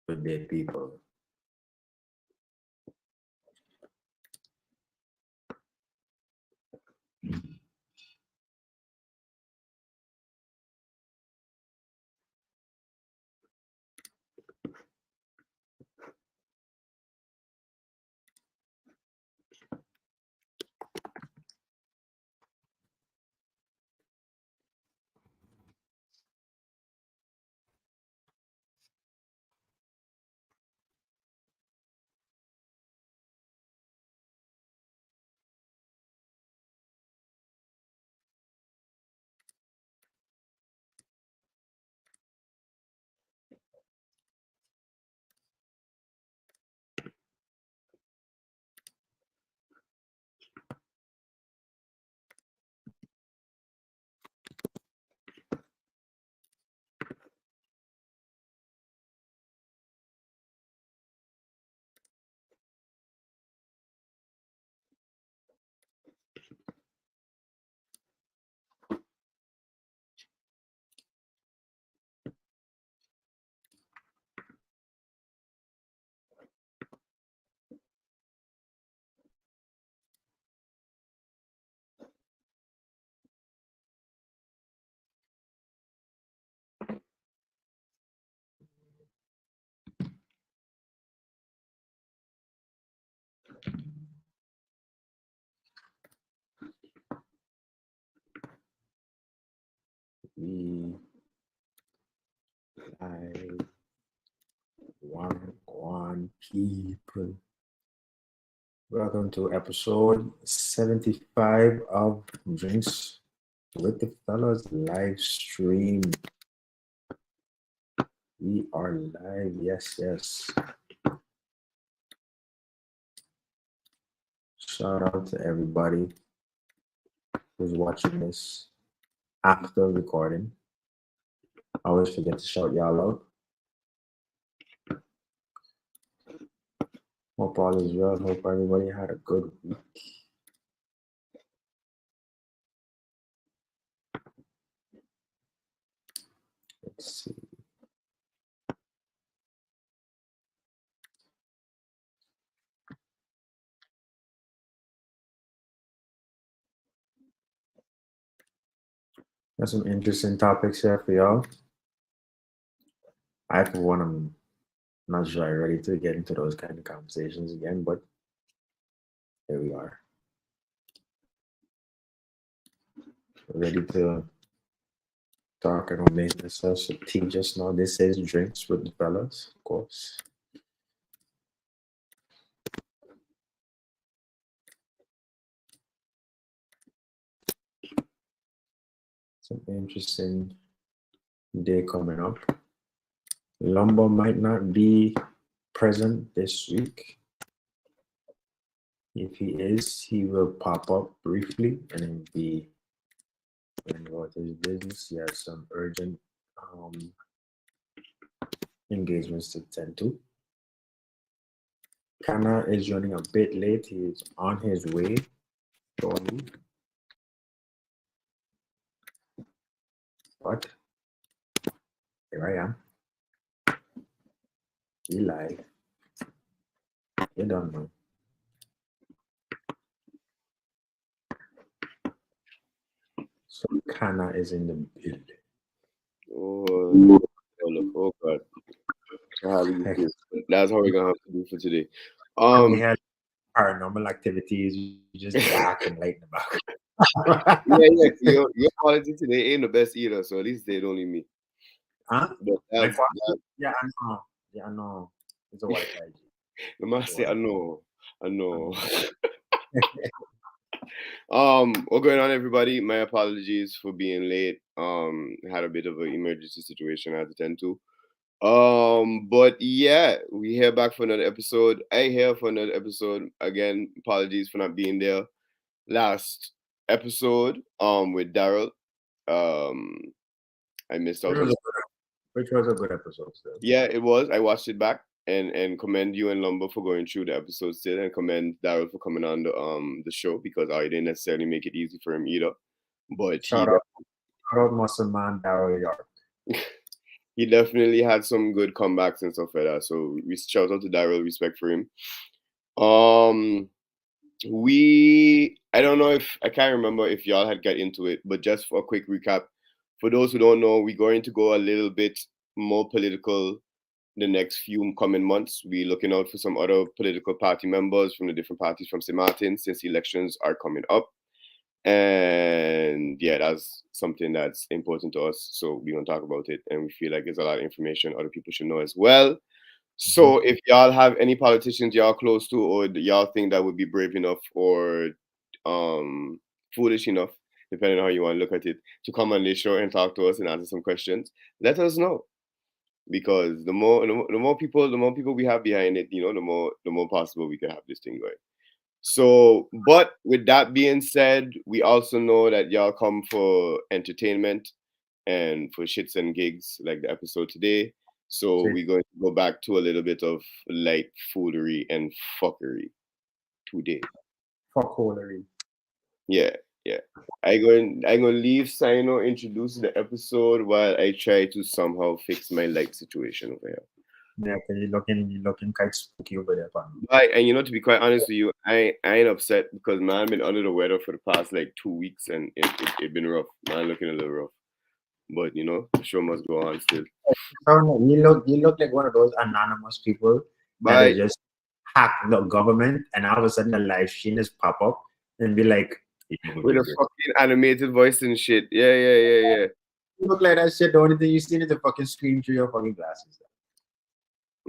Good day, people. We live one people. Welcome to episode 75 of Drinks with the Fellas live stream. We are live, yes. Shout out to everybody who's watching this after recording. I always forget to shout y'all out. Hope all is well. Hope everybody had a good week. Let's see. Got some interesting topics here for y'all. I, for one, am not sure I'm ready to get into those kind of conversations again, but here we are. Ready to talk and make ourselves some tea just now. This is Drinks with the Fellas, of course. Some interesting day coming up. Lumber might not be present this week. If he is, he will pop up briefly and then be about his business. He has some urgent engagements to tend to. Kana is running a bit late. He is on his way. Shortly. But here I am. Eli. You don't know. So Kana is in the building. Oh God. That's how we're gonna have to do for today. We had paranormal activities. You just dark and light in the back. Yeah. Your quality today ain't the best either, so at least they don't leave me. Huh? Yeah, I know. It's a white guy. The man say, I know. What's going on, everybody? My apologies for being late. Had a bit of an emergency situation I had to tend to. But yeah, we here back for another episode. I here for another episode. Again, apologies for not being there last episode with Daryl. I missed Which out on. was a which was a good episode still. Yeah, it was. I watched it back and commend you and Lumber for going through the episode still, and commend Daryl for coming on the show because I didn't necessarily make it easy for him either. But Shout out, shout out, Muscle Man Daryl York. he definitely had some good comebacks and stuff like that. So we shout out to Daryl, respect for him. Um, I don't know if I can't remember if y'all had got into it, but just for a quick recap, for those who don't know, we're going to go a little bit more political the next few coming months. We're looking out for some other political party members from the different parties from St. Martin since elections are coming up. And yeah, that's something that's important to us. So we're gonna talk about it, and we feel like there's a lot of information other people should know as well. So if y'all have any politicians y'all close to, or y'all think that would be brave enough or foolish enough, depending on how you want to look at it, to come on this show and talk to us and answer some questions, let us know. Because the more people we have behind it, the more possible we can have this thing going. So, but with that being said, we also know that y'all come for entertainment and for shits and gigs, like the episode today. So Sweet. we're going to go back to a little bit of light foolery and fuckery today. Fuckholery. Yeah, yeah. I'm gonna leave Sino introduce the episode while I try to somehow fix my light situation over here. Yeah, 'cause you're looking quite spooky over there, fam. But and to be quite honest with you, I ain't upset because man been under the weather for the past like 2 weeks and it been rough. Man looking a little rough. But the show must go on still. So you look like one of those anonymous people that Bye. they just hack the government, and all of a sudden the live stream just pop up and be like, With a fucking animated voice and shit. Yeah. You look like that shit. The only thing you see is the fucking screen through your fucking glasses.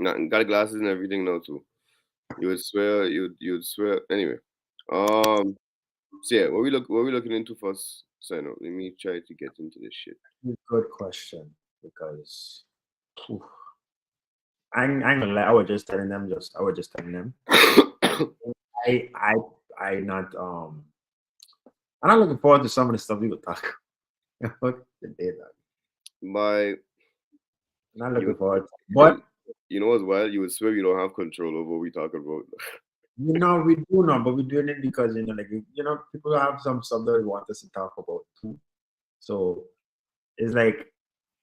Got glasses and everything now too. You would swear anyway. So yeah, what we looking into first? So no, let me try to get into this shit. Good question, because oof, I ain't gonna lie. I was just telling them. I I I not I'm not looking forward to some of the stuff we will talk about today. My Not looking you forward, but you know what's wild? You would swear you don't have control over what we talk about. we do know, but we're doing it because people have some stuff that we want us to talk about too. So it's like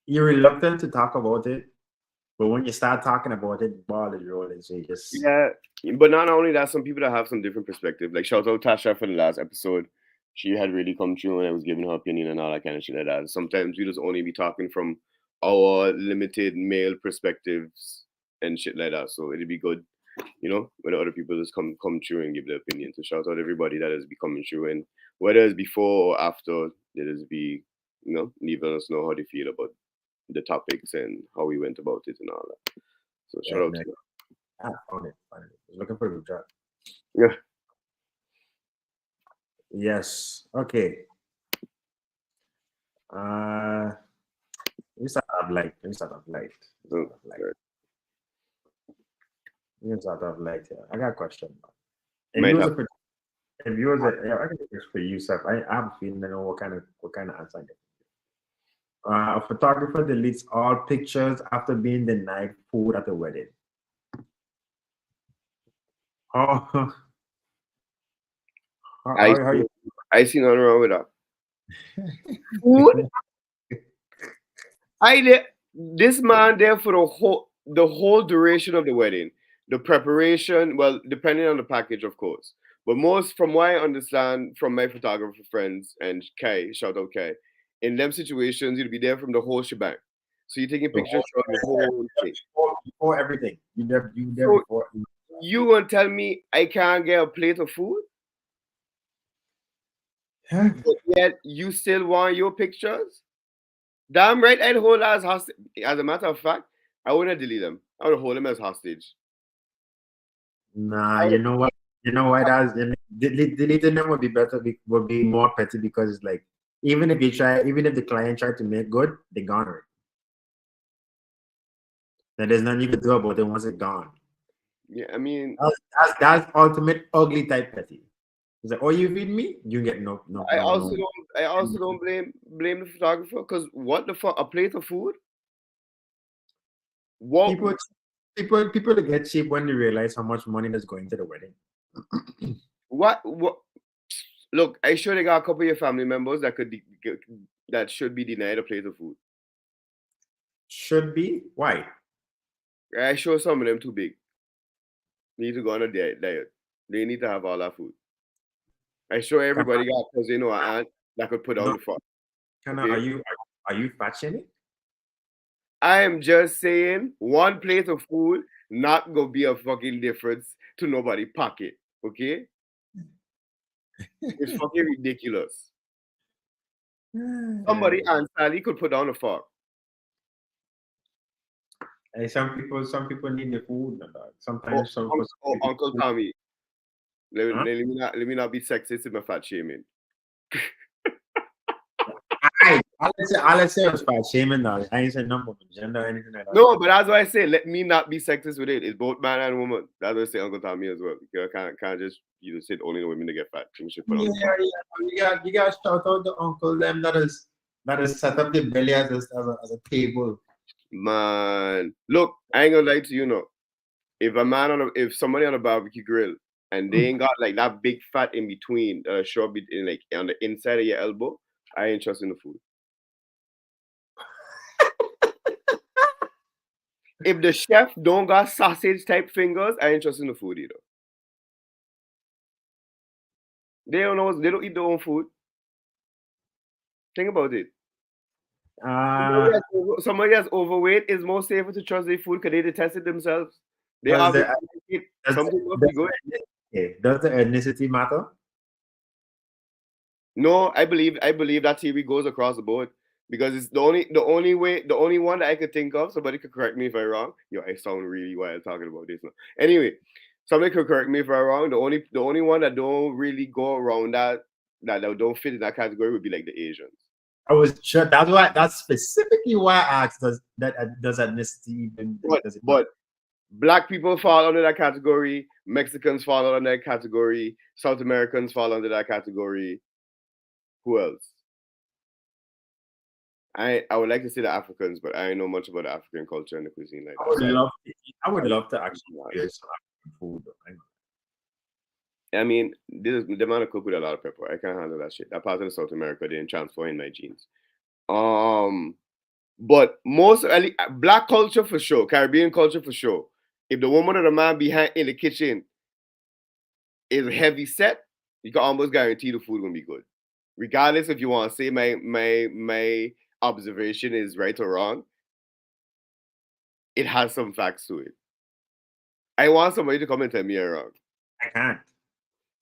you're reluctant to talk about it, but when you start talking about it, the ball is rolling. So you just Yeah, but not only that, some people that have some different perspective. Like shout out Tasha for the last episode. She had really come through and I was giving her opinion and all that kind of shit like that. Sometimes we just only be talking from our limited male perspectives and shit like that. So it'd be good, when other people just come through and give their opinion. So shout out everybody that has be coming through, and whether it's before or after, they just be, leaving us know how they feel about the topics and how we went about it and all that. So shout out to them. I found it. Finally. I was looking for a good job. Yeah. Yes. Okay. Let me start off light. Let me start off light. Here. I got a question. If you was I think it's for you, Seth. I have a feeling I know what kind of answer I get. A photographer deletes all pictures after being denied food at a wedding. Oh, I see nothing wrong with that. Food? This man there for the whole duration of the wedding. The preparation, well, depending on the package, of course. But most, from what I understand from my photographer friends and Kai, shout out Kai, in them situations, you'll be there from the whole shebang. So you're taking pictures from the whole thing. Before everything. You there So before. you gonna tell me I can't get a plate of food? But yet you still want your pictures? Damn right, I'd hold as hostage. As a matter of fact, I wouldn't delete them. I would hold them as hostage. Nah, you know what? You know why deleting them would be better. Would be more petty because it's like even if the client tried to make good, they gone already. Then there's nothing you can do about it once it's gone. Yeah, I mean that's ultimate ugly type petty. He's like, "Oh, you feed me? You get no I no also no." don't. I also don't blame the photographer because what the fuck? A plate of food? What? People people get cheap when they realize how much money that's going to the wedding. What? What? Look, I sure they got a couple of your family members that that should be denied a plate of food. Should be. Why? I sure some of them too big. Need to go on a diet. They need to have all that food. I sure Can everybody got cousin or aunt that could put on no, the fuck. are Okay. you fat shaming? I am just saying one plate of food not gonna be a fucking difference to nobody pocket. Okay? It's fucking ridiculous. Somebody Aunt Sally could put down a fork. Hey, some people need the food, no, dog. Oh, Sometimes some for some oh, people, Uncle food, Tommy. huh? Let me not be sexist in my fat shaming. I'll say it was fat shaming, dog. I ain't saying nothing about gender or anything like that. No, but that's why I say let me not be sexist with it. It's both man and woman. That's what I say Uncle Tommy as well. You can't just say only the women to get fat. You should put on Yeah, the fat. you got to shout out the uncle them that is set up the belly as a table. Man, look, I ain't gonna lie to you, no. If somebody on a barbecue grill and they ain't got like that big fat in between, short bit in like on the inside of your elbow, I ain't trusting the food. If the chef don't got sausage type fingers, I ain't trusting the food either. They don't know. They don't eat their own food. Think about it. Uh, Somebody that's overweight is more safer to trust their food because they detest it themselves. They does obviously the eat does something must be does good. does the ethnicity matter? No, I believe that theory goes across the board because it's the only one that I could think of. Somebody could correct me if I'm wrong. Yo, I sound really wild talking about this now. Anyway, somebody could correct me if I'm wrong. The only one that don't really go around that don't fit in that category would be like the Asians. I was sure that's specifically why I asked does ethnicity even But does it matter? but black people fall under that category. Mexicans fall under that category. South Americans fall under that category. Who else? I would like to say the Africans, but I don't know much about the African culture and the cuisine like I that. would So love to I would love to actually I, hear some African food. I mean, the man cook with a lot of pepper. I can't handle that shit. That part of South America didn't transfer in my genes. Um, but most black culture for sure, Caribbean culture for sure. If the woman or the man behind in the kitchen is heavy set, you can almost guarantee the food gonna be good. Regardless if you want to say my observation is right or wrong, it has some facts to it. I want somebody to come and tell me I'm wrong. I can't.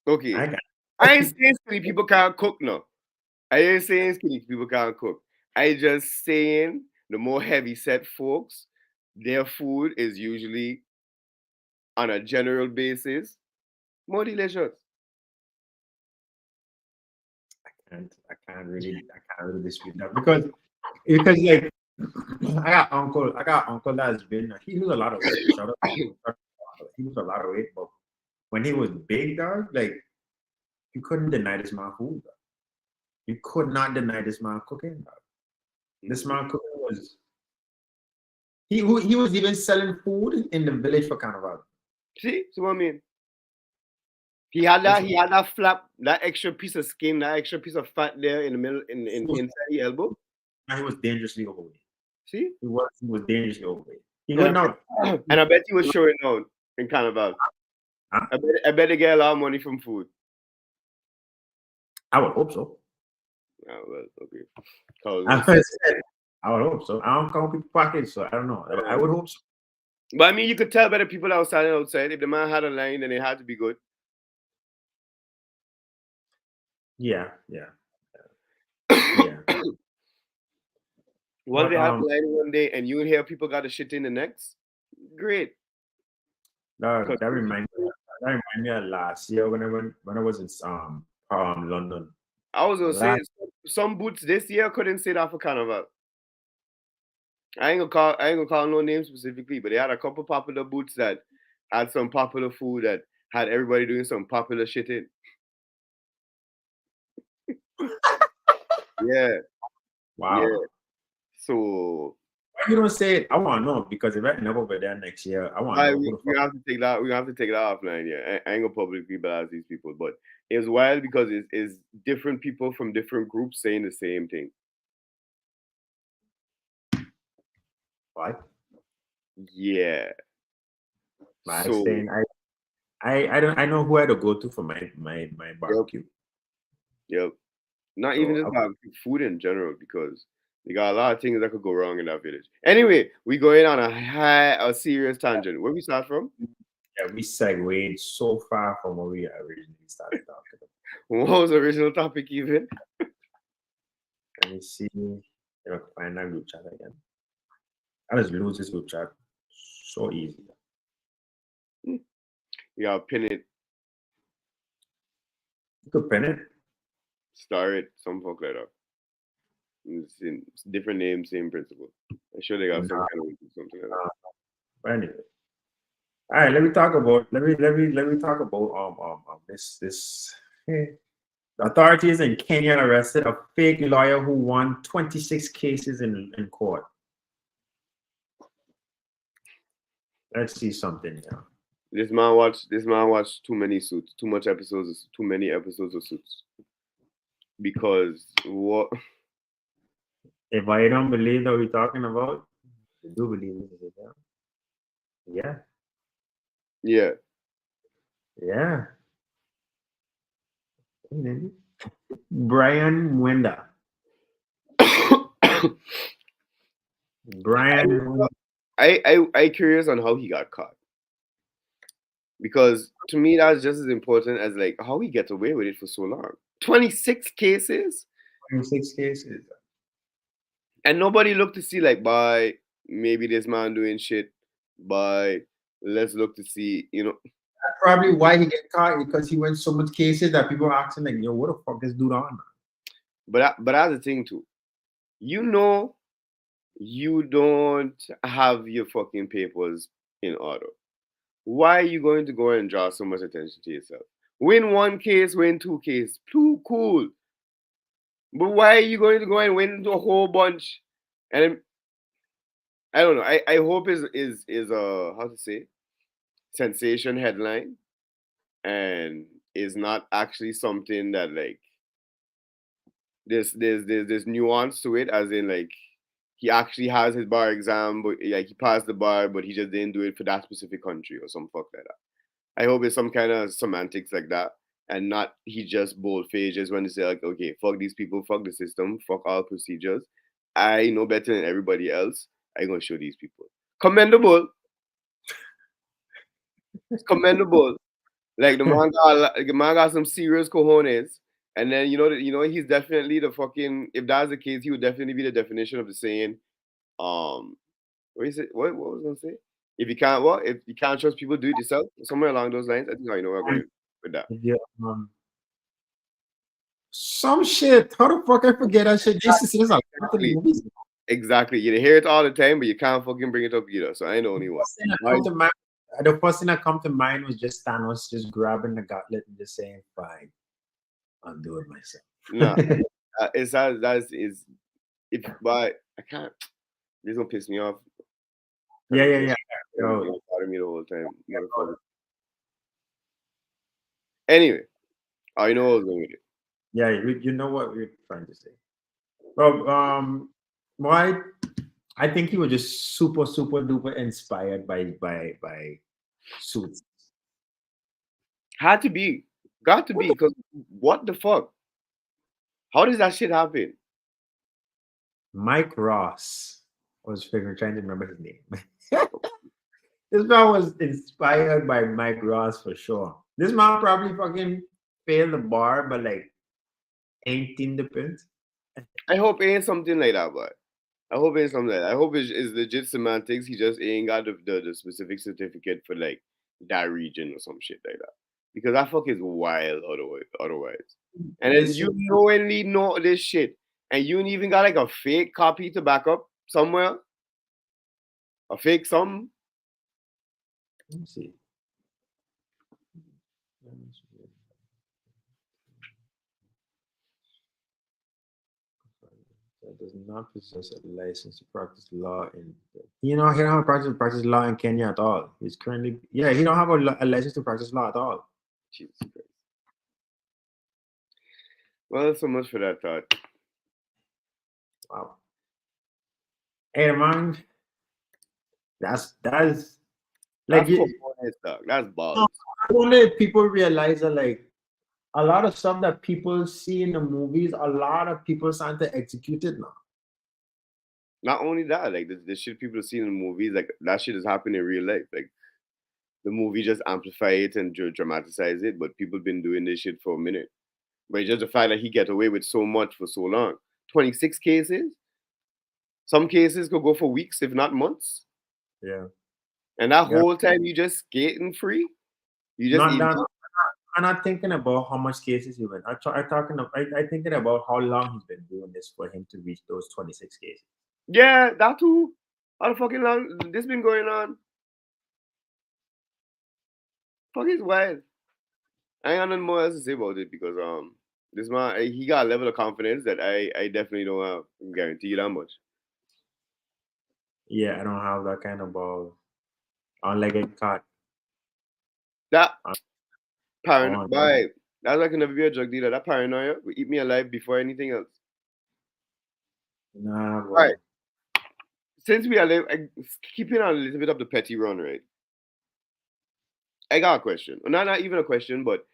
Okay. I can't. I ain't saying skinny people can't cook, no. I ain't saying skinny people can't cook. I just saying the more heavy set folks, their food is usually on a general basis more delicious. I can't really dispute that because like I got uncle that's been he lose a lot of weight. Shut up. He lose a lot of weight, but when he was big, dog, like you couldn't deny this man food. Dog. You could not deny this man cooking. Dog. This man cooking was he was even selling food in the village for carnival. See what I mean? This He had that flap, that extra piece of skin, that extra piece of fat there in the middle, in was, inside the elbow. he was dangerously overweight. See, He was dangerously overweight. He and would not. I bet he was showing down in Carnival. Huh? I bet they get a lot of money from food. I would hope so. Oh, well, okay. Cause I would hope so. I don't count people pockets, so I don't know. I would hope so. But I mean, you could tell by the people that were standing outside. If the man had a line, then it had to be good. Yeah. Once But they had a line one day, and you hear people got the shit in the next, great. that reminds me of last year when I was in London. I was gonna say Last, some boots this year couldn't say that for Carnival. I ain't gonna call no names specifically, but they had a couple popular boots that had some popular food that had everybody doing some popular shit in. Yeah, yeah. Wow. So Why you don't say it? I want to know because if I end up over there next year, I want to know who the we fuck. have to take that. We have to take that offline. Yeah, I ain't gonna publicly blast these people, but it's wild because it's different people from different groups saying the same thing. Why? Yeah. I So saying I don't I know who I had to go to for my yep, barbecue. yep. Not even So just barbecue, food in general, because they got a lot of things that could go wrong in that village. Anyway, we going on a serious tangent. Where we start from? yeah, we segued so far from what we originally started talking about. What was the original topic even? Let me see. Find that group chat again. I just lose this group chat so easy. You gotta pin it, You could pin it. star it, some fuck like that. It's different name, same principle. I'm sure they got some Nah, kind of something like that. nah. But anyway. All right, let me talk about this. The authorities in Kenya arrested a fake lawyer who won 26 cases in court. Let's see something here. This man watched too many suits, too many episodes of suits. Because what If I don't believe that we're talking about, I do believe this is it. Yeah, yeah. yeah. Brian Mwenda. Brian. I curious on how he got caught. Because to me that's just as important as like how he gets away with it for so long. 26 cases? 26 cases. And nobody looked to see like by maybe this man doing shit. By let's look to see, Probably why he get caught because he went so much cases that people are asking like, yo, what the fuck this dude on? but that's the thing too. You know you don't have your fucking papers in order. Why are you going to go and draw so much attention to yourself? Win one case, win two cases. Too cool. But why are you going to go and win a whole bunch? And I don't know. I hope is how to say sensation headline and is not actually something that like there's nuance to it, as in like he actually has his bar exam, but like he passed the bar, but he just didn't do it for that specific country or some fuck like that. I hope it's some kind of semantics like that, and not he just bold just when they say like, okay, fuck these people, fuck the system, fuck all procedures. I know better than everybody else. I gonna show these people. Commendable. It's commendable. Like the man got some serious cojones. And then he's definitely the fucking, if that's the case, he would definitely be the definition of the saying, um what is it? What was I gonna say? If you can't trust people, do it yourself. Somewhere along those lines. I think I know where I'm going with that. Yeah, some shit. How the fuck I forget that shit? This is a lot of Exactly. movies. Exactly. You hear it all the time, but you can't fucking bring it up either. So I ain't the only one. First thing that come to mind, the first thing that come to mind was just Thanos just grabbing the gauntlet and just saying, "Fine, I'll do it Nah, myself." it's that's is if but I can't. This gonna piss me off. Yeah, It's yeah, yeah. gonna Yo, bother me the whole time, motherfucker. Anyway, I know what I was going with it. yeah, you know what we're trying to say. Well, why? I think he was just super, super duper inspired by suits. Had to be, got to be, because what the fuck? How does that shit happen? Mike Ross was figuring trying to remember his name. This man was inspired by Mike Ross for sure. This man probably fucking failed the bar, but like 18 depends. I hope it ain't something like that, but I hope it ain't something like that. I hope it's legit semantics. He just ain't got the specific certificate for like that region or some shit like that. Because that fuck is wild otherwise. And then you Listen, knowingly know this shit. And you ain't even got like a fake copy to back up somewhere. A fake something. let me see. That does not possess a license to practice law in. He don't have a practice law in Kenya at all. He's currently, yeah, he don't have a license to practice law at all. Jesus Christ. Well, so much for that thought. Wow. Hey man, that's like That's you. components, dog. That's I balls. wonder if people realize that like a lot of stuff that people see in the movies, a lot of people starting to execute it now. Not only that, like the shit people see in the movies, like that shit is happening in real life. Like the movie just amplify it and dramatize it, but people been doing this shit for a minute. But it's just the fact that he get away with so much for so long. 26 cases. Some cases could go for weeks, if not months. Yeah. And that Yeah. whole time you just skating free. You just Not eating. that I'm not thinking about how much cases he went. I thinking about how long he's been doing this for him to reach those 26 cases. Yeah, that too. How the fucking long this been going on? Fuck is wild. I ain't got nothing more else to say about it because this man he got a level of confidence that I definitely don't have. I can guarantee you that much. Yeah, I don't have that kind of ball. Unlike a cat. That I paranoia, want boy, that's why I can never be a drug dealer. That paranoia will eat me alive before anything else. nah, All right, boy. since we are keeping on a little bit of the petty run, right? I got a question. Not even a question, but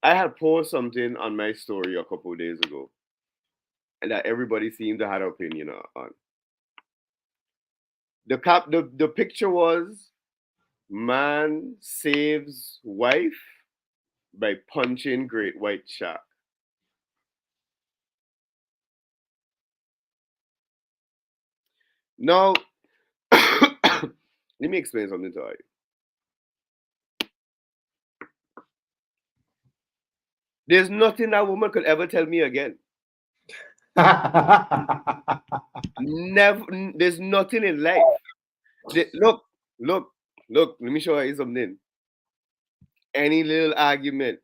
I had posted something on my story a couple of days ago, and that everybody seemed to have an opinion on. The picture was man saves wife by punching great white shark. Now, let me explain something to you. There's nothing that woman could ever tell me again. Never. There's nothing in life. Look, look, look. Let me show you something. Any little argument,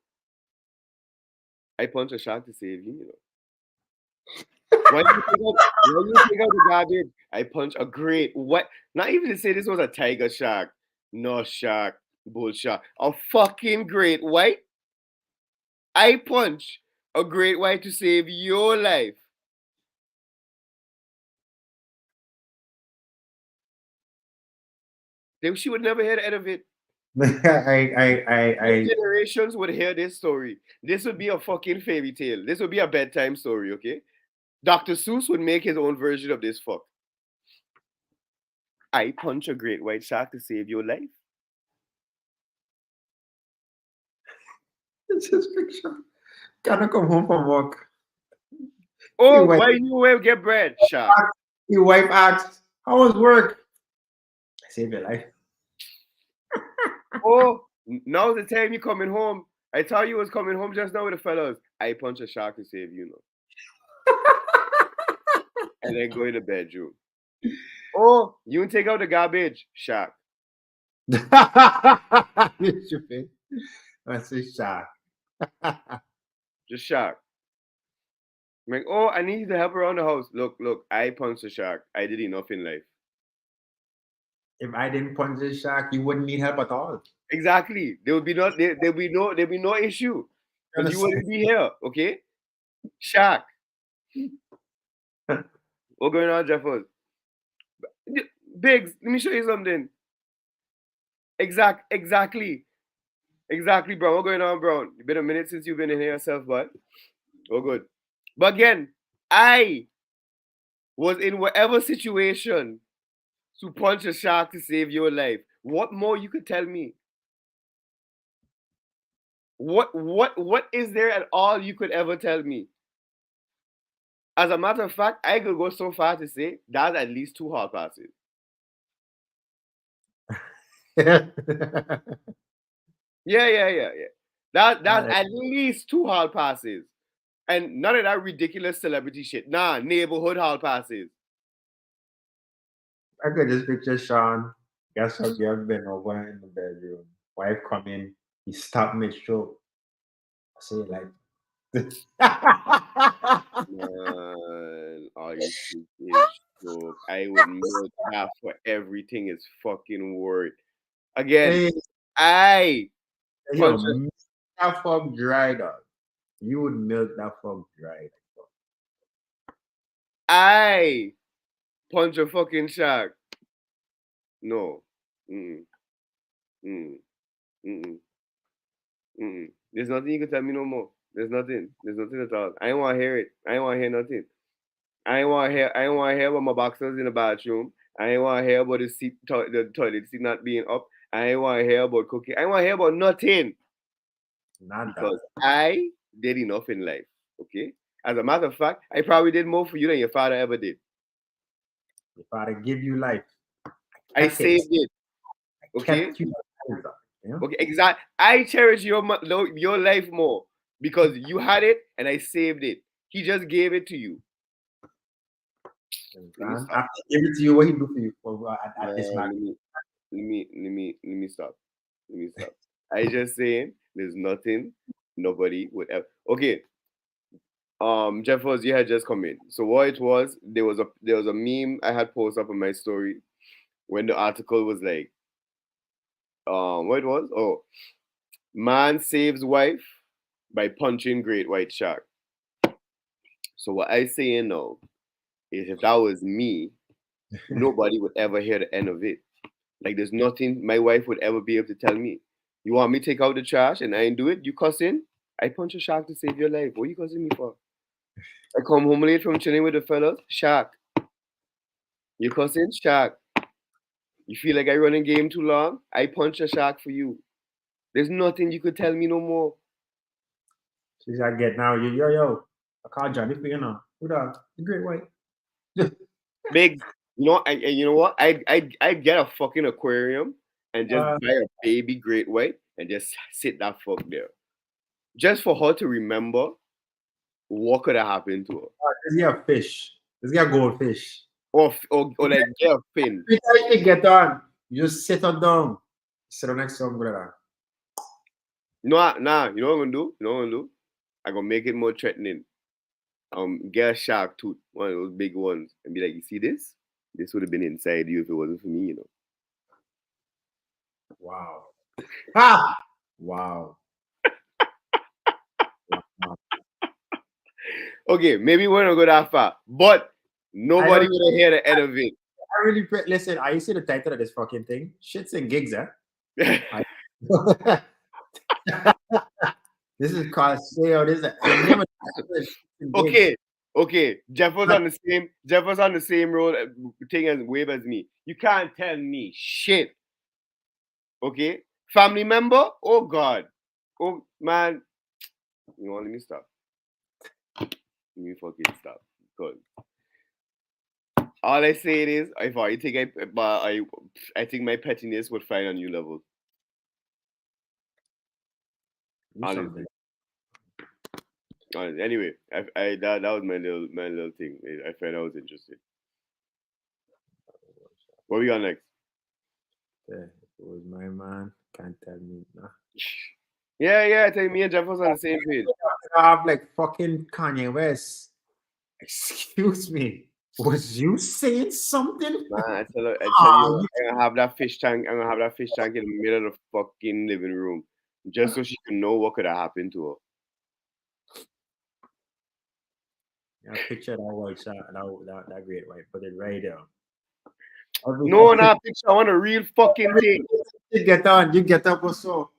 I punch a shark to save you. You know. When you take out the garbage, I punch a great what? Not even to say this was a tiger shark, no shark, bull shark, a fucking great white. I punch a great white to save your life. Then she would never hear the end of it. I Generations would hear this story. This would be a fucking fairy tale. This would be a bedtime story, okay? Dr. Seuss would make his own version of this fuck. I punch a great white shark to save your life. it's his picture. Cannot come home from work. Oh, Your wife, why you will get bread, shark? your wife asks, "How was work?" I save your life. Oh, now's the time you coming home. I thought you was coming home just now with the fellas. I punch a shark to save you, know. And then go in the bedroom. Oh, you take out the garbage, shark. You stupid. That's a shock. Just shark. I'm like, oh, I need you to help around the house. Look, look, I punched a shark. I did enough in life. If I didn't punch this shark, you wouldn't need help at all. Exactly. There'll be no issue. You Because you understand? wouldn't be here, okay? Shark. What's going on, Jeffers? Biggs, let me show you something. Exactly. Exactly, Brown. What's going on, Brown? It's been a minute since you've been in here yourself, but oh good. But again, I was in whatever situation to punch a shark to save your life. What more you could tell me? What is there at all you could ever tell me? As a matter of fact, I could go so far to say that's at least 2 hall passes. Yeah. That's I at least 2 hall passes. And none of that ridiculous celebrity shit. Nah, neighborhood hall passes. could just picture Sean. Guess how girl been over in the bedroom. Wife come in, he stopped mid stroke. I say like Man, are you This is joke. I would milk that for everything it's fucking worth. Again, Hey, I yo, punch a, milk that fuck dry, dog. You would milk that fuck dry. I punch a fucking shark. No. Mm, mm, mm, mm. There's nothing you can tell me no more. There's nothing. There's nothing at all. I ain't want to hear it. I ain't want to hear nothing. I ain't want to hear. I ain't want to hear about my boxers in the bathroom. I ain't want to hear about the toilet seat not being up. I ain't want to hear about cooking. I ain't want to hear about nothing Not that. because I did enough in life. Okay. As a matter of fact, I probably did more for you than your father ever did. If I give you life, I kept it. saved it. Okay. Kept you alive, dog. You know? Okay. Exactly. I cherish your life more because you had it and I saved it. He just gave it to you. Let me And stop. after give it to you, what he do for you for, at this Man, max? let me stop. Let me stop. I just saying there's nothing nobody would ever. Okay, Jeffers, you had just come in. So what it was, there was a meme I had posted up on my story when the article was like, what it was? Oh, man saves wife by punching great white shark. So what I saying now is if that was me, nobody would ever hear the end of it. Like there's nothing my wife would ever be able to tell me. You want me to take out the trash and I ain't do it? You cussing? I punch a shark to save your life. What you cussing me for? I come home late from chilling with the fellas. Shark. You cussing? Shark. You feel like I running game too long? I punch a shark for you. There's nothing you could tell me no more. She's like, get now. Yo. I call Johnny for you now. Who that? The great white. Big. You know what? I'd get a fucking aquarium and just Uh, buy a baby great white and just sit that fuck there. Just for her to remember what could have happened to her. Let's get a fish. Let's get a goldfish. Or like get a fin. Every time you get on, you just sit her down. Sit on next to him, brother. Nah, you know what I'm gonna do? You know what I'm gonna do? I'm gonna make it more threatening. Get a shark tooth, one of those big ones, and be like, you see this? This would have been inside you if it wasn't for me, you know. Wow. Ah! Wow. Wow. Okay, maybe we're not go that far, but nobody don't- would hear the end of it. I really listen. I see the title of this fucking thing. Shits and gigs, eh? This is called sale. This is the name of the gigs. Okay. Jeff was on the same. Jeff was on the same road thing as wave as me. You can't tell me shit. Okay, family member. Oh God. Oh man. You know what? Let me stop. Let me fucking stop. Because all I say it is, if I think I think my pettiness would find a new level. Do Honestly. something. Anyway, that was my little thing. I found that was interesting. What we got next? Yeah, if it was my man, can't tell me. Nah. Yeah. I think me and Jeff was on the same page. I have like fucking Kanye West. Excuse me. Was you saying something? Man, I tell you, Ah, I'm gonna have that fish tank. I'm gonna have that fish tank in the middle of the fucking living room, just so she can know what could have happened to her. yeah, picture that white shot, that great white. Put it right there. No, not picture. I want a real fucking thing. You get on. You get up also.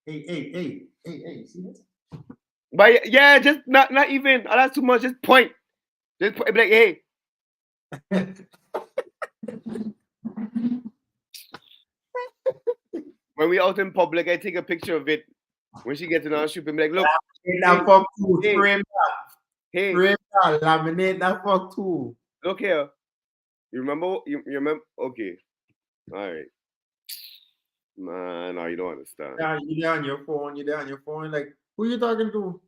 Hey. See this? But yeah, just not even. That's too much. Just point. Just point, be like, hey. When we out in public, I take a picture of it. When she gets in our shoot, and be like, look, That fuck too. hey, Frame that. hey, Frame that. Laminate that fuck too. look here. You remember? You remember? Okay, all right, man. No, you don't understand. Yeah, you there on your phone. You there on your phone. Like, who you talking to?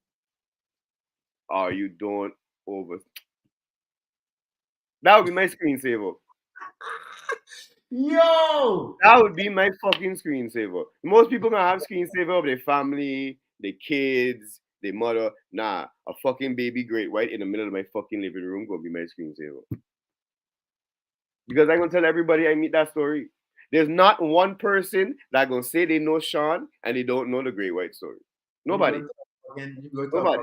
Oh, you don't over. That would be my screensaver. Yo! That would be my fucking screensaver. Most people gonna have screensaver of their family, their kids, the mother. Nah, a fucking baby great white in the middle of my fucking living room gonna be my screensaver. Because I'm gonna tell everybody I meet that story. There's not one person that gonna say they know Sean and they don't know the great white story. You go Nobody. to you go to a Nobody.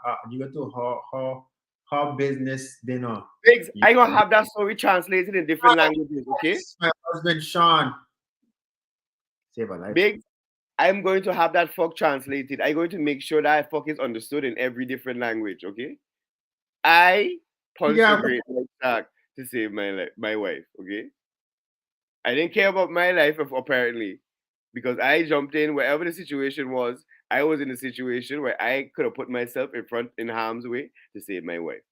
fucking you go to her business dinner. Biggs, You I gonna have that story translated in different languages, okay? my husband Sean save a life. Biggs, I'm going to have that fuck translated. I'm going to make sure that fuck is understood in every different language, okay? I punched a Yeah, great white shark to save my wife, okay? I didn't care about my life apparently because I jumped in wherever the situation was. I was in a situation where I could have put myself in harm's way to save my wife.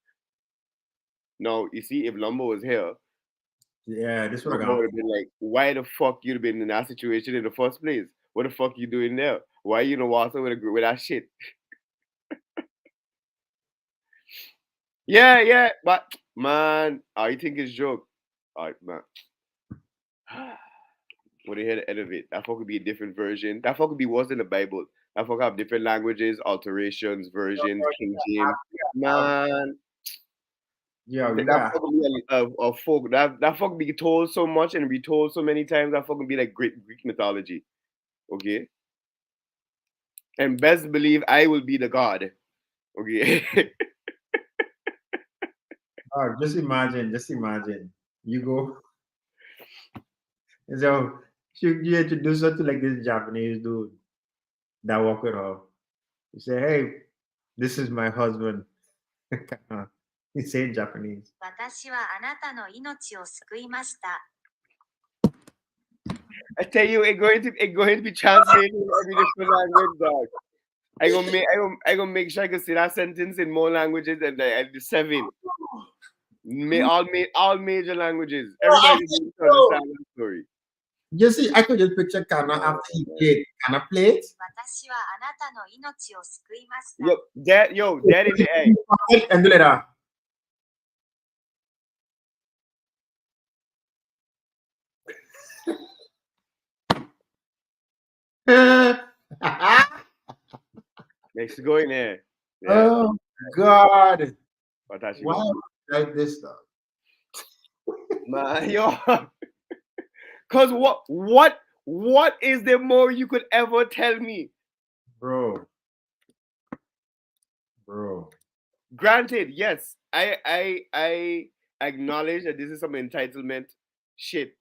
Now, you see, if Lumbo was here, yeah, this would have Lumbo gone. would have been like, why the fuck you'd have been in that situation in the first place? What the fuck you doing there? Why you in the water with that shit? Yeah, but man, I think it's joke. Alright, man. When you hear the end of it, that fuck could be a different version. That fuck could be worse than the Bible. That fuck have different languages, alterations, versions, King James. Man, Yeah, you that got fuck could be a folk. That fuck be told so much and retold so many times. That fuck could be like Greek mythology. Okay, and best believe I will be the god. Okay. just imagine. You go and so you introduce her to like this Japanese dude that walk with her. You say, hey, this is my husband. He say in Japanese. 私はあなたの命を救いました。 I tell you, it going to be translated in every different language, dog. I gonna make sure I can say that sentence in more languages than the seven. All major languages. Everybody needs to understand that story. You see, I could just picture Kana after he played. Kana played. 私はあなたの命を救いました。 Dad in the egg. And do like that. Mexico in there. Yeah. Oh God! Watashi Why wa- like this stuff, Man, yo. Cause what is there more you could ever tell me? bro? Bro, Granted, yes, I acknowledge that this is some entitlement shit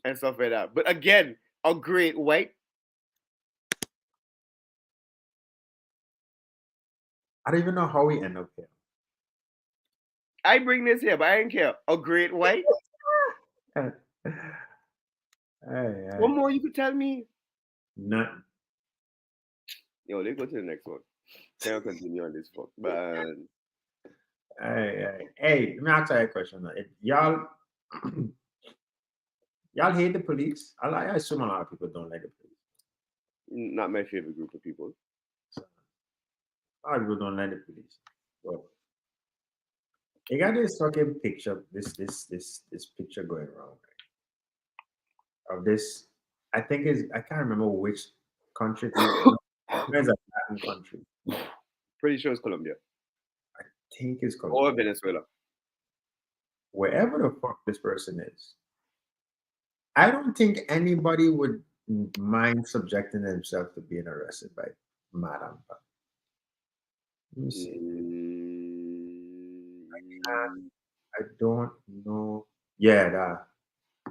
and stuff like that. But again, a great white. I don't even know how we end up here. I bring this here, but I don't care. A great white. Hey, What more you could tell me? nothing. Yo, let's go to the next one. Can't continue on this fuck, man. Hey, let me ask you a question. If y'all, y'all hate the police. I assume a lot of people don't like the police. Not my favorite group of people. So, a lot of people don't like the police. But you got this fucking picture, this picture going around, right? Of this. I think is I can't remember which country it is. It's a Latin country. Pretty sure it's Colombia I think it's or called Venezuela. wherever the fuck this person is. I don't think anybody would mind subjecting themselves to being arrested by Madam. Let me see. I don't know. Yeah, that.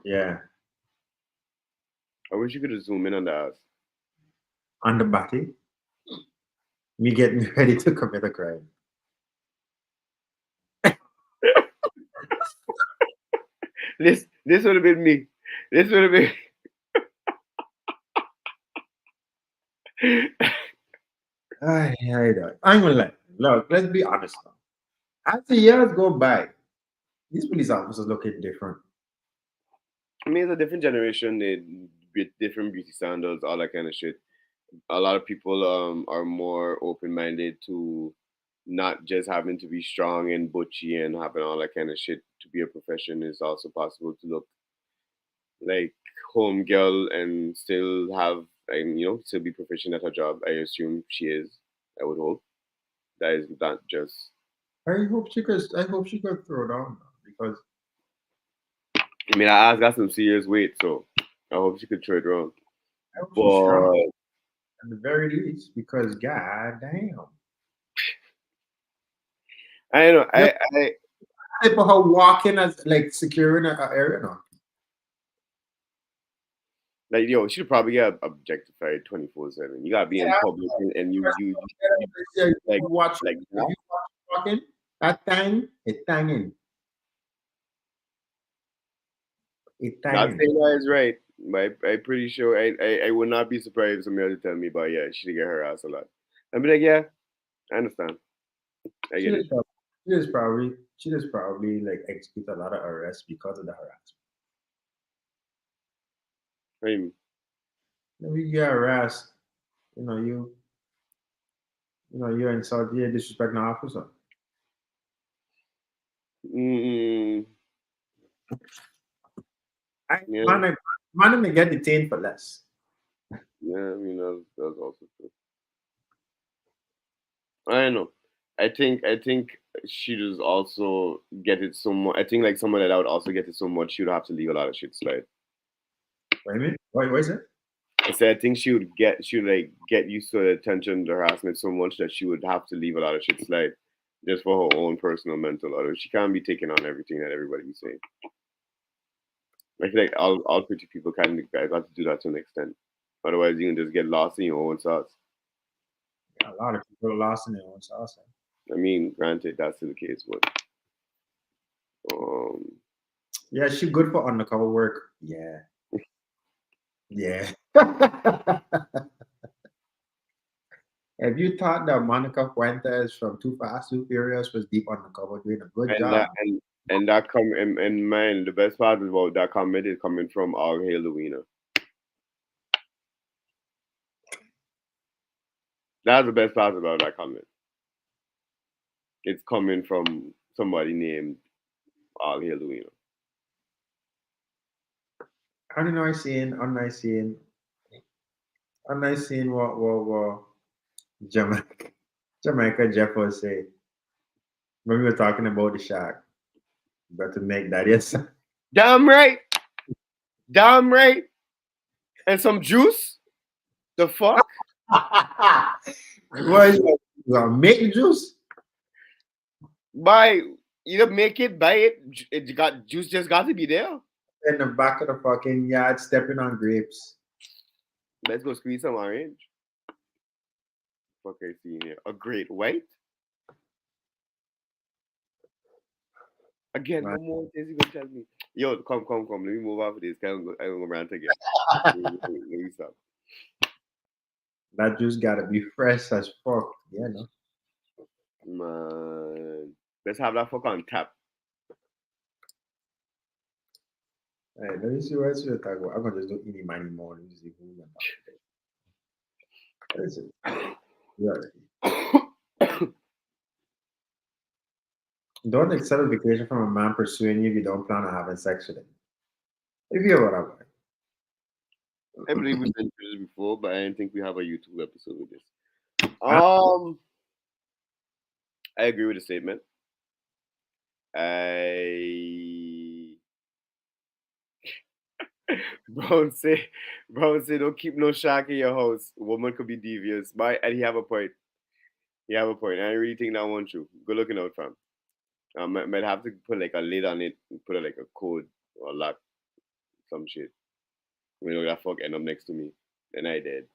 Yeah, I wish you could have zoomed in on the ass. on the body. Me getting ready to commit a crime. This would have been me. This would have been. I'm gonna lie. Look, let's be honest now. As the years go by, these police officers looking different. I mean, it's a different generation. They with different beauty standards, all that kind of shit. A lot of people are more open minded to not just having to be strong and butchy and having all that kind of shit to be a profession. It's also possible to look like home girl and still have and still be proficient at her job. I assume she is. I would hope. That is not just. I hope she could. I hope she could throw down now, because I mean, I got some serious weight, so I hope she could throw it around. I hope she's strong But at the very least. Because god damn, I don't know. yeah, I people her walking as like securing a area now. like yo, she'd probably get objectified 24/7. You gotta be in Yeah, public and you yeah, like watch like if that. you watch walking that time, it tanging, it Not tanging. saying that is right, but I'm pretty sure I would not be surprised if somebody else tell me, but yeah, she'd get her ass a lot. I'd be like, yeah, I understand. I She get it. just probably, she just probably like execute a lot of arrests because of the harassment. I mean, When you get harassed, you know you insult, you disrespect an officer. mm, yeah, Man, they get detained for less. yeah, I mean that's also true. I don't know. I think she just also get it so much. I think like someone that would also get it so much, she would have to leave a lot of shit slide. What do you mean? What is it? I said I think she would like get used to the attention, the harassment so much that she would have to leave a lot of shit slide just for her own personal mental. Otherwise, she can't be taking on everything that everybody's saying. I feel like all pretty people kind of got to do that to an extent. Otherwise, you can just get lost in your own thoughts. A lot of people are lost in their own sauce. I mean, granted, that's still the case, but um, Yeah, she good for undercover work. Yeah. Yeah. If you thought that Monica Fuentes from Too Fast, Too Furious was deep undercover doing a good and job, that come in mind. The best part about that comment is coming from All Hail the Wiener. That's the best part about that comment. It's coming from somebody named All Hail the Wiener. I don't know. I seen what Jamaica Jamaica Jeff was say when we were talking about the shark. But to make that, yes. Damn right, damn right, and some juice. The fuck? What is it? You gonna make the juice? Buy either make it, buy it. It got juice. Just got to be there. In the back of the fucking yard, stepping on grapes. Let's go squeeze some orange. Fuck, I see here a great white. Again, Man, what more things you gonna tell me? Yo, come. Let me move off of this. I don't go rant again. Let me stop. that juice gotta be fresh as fuck. Yeah, no. Man, let's have that fuck on tap. Hey, let me see what else we're talking about. I'm gonna just do any money more. Let me see who we're talking about. What is it? Yeah. Don't accept a vacation from a man pursuing you if you don't plan on having sex with him. If you hear what I'm like. I believe we've been through this before, but I didn't think we have a YouTube episode with this. I- I agree with the statement. I Brown say, don't keep no shark in your house. Woman could be devious. But and he have a point. He have a point. I really think that one true. Good looking out, fam. I might have to put like a lid on it, and put like a code or a lock, some shit. You know that fuck end up next to me, and I did,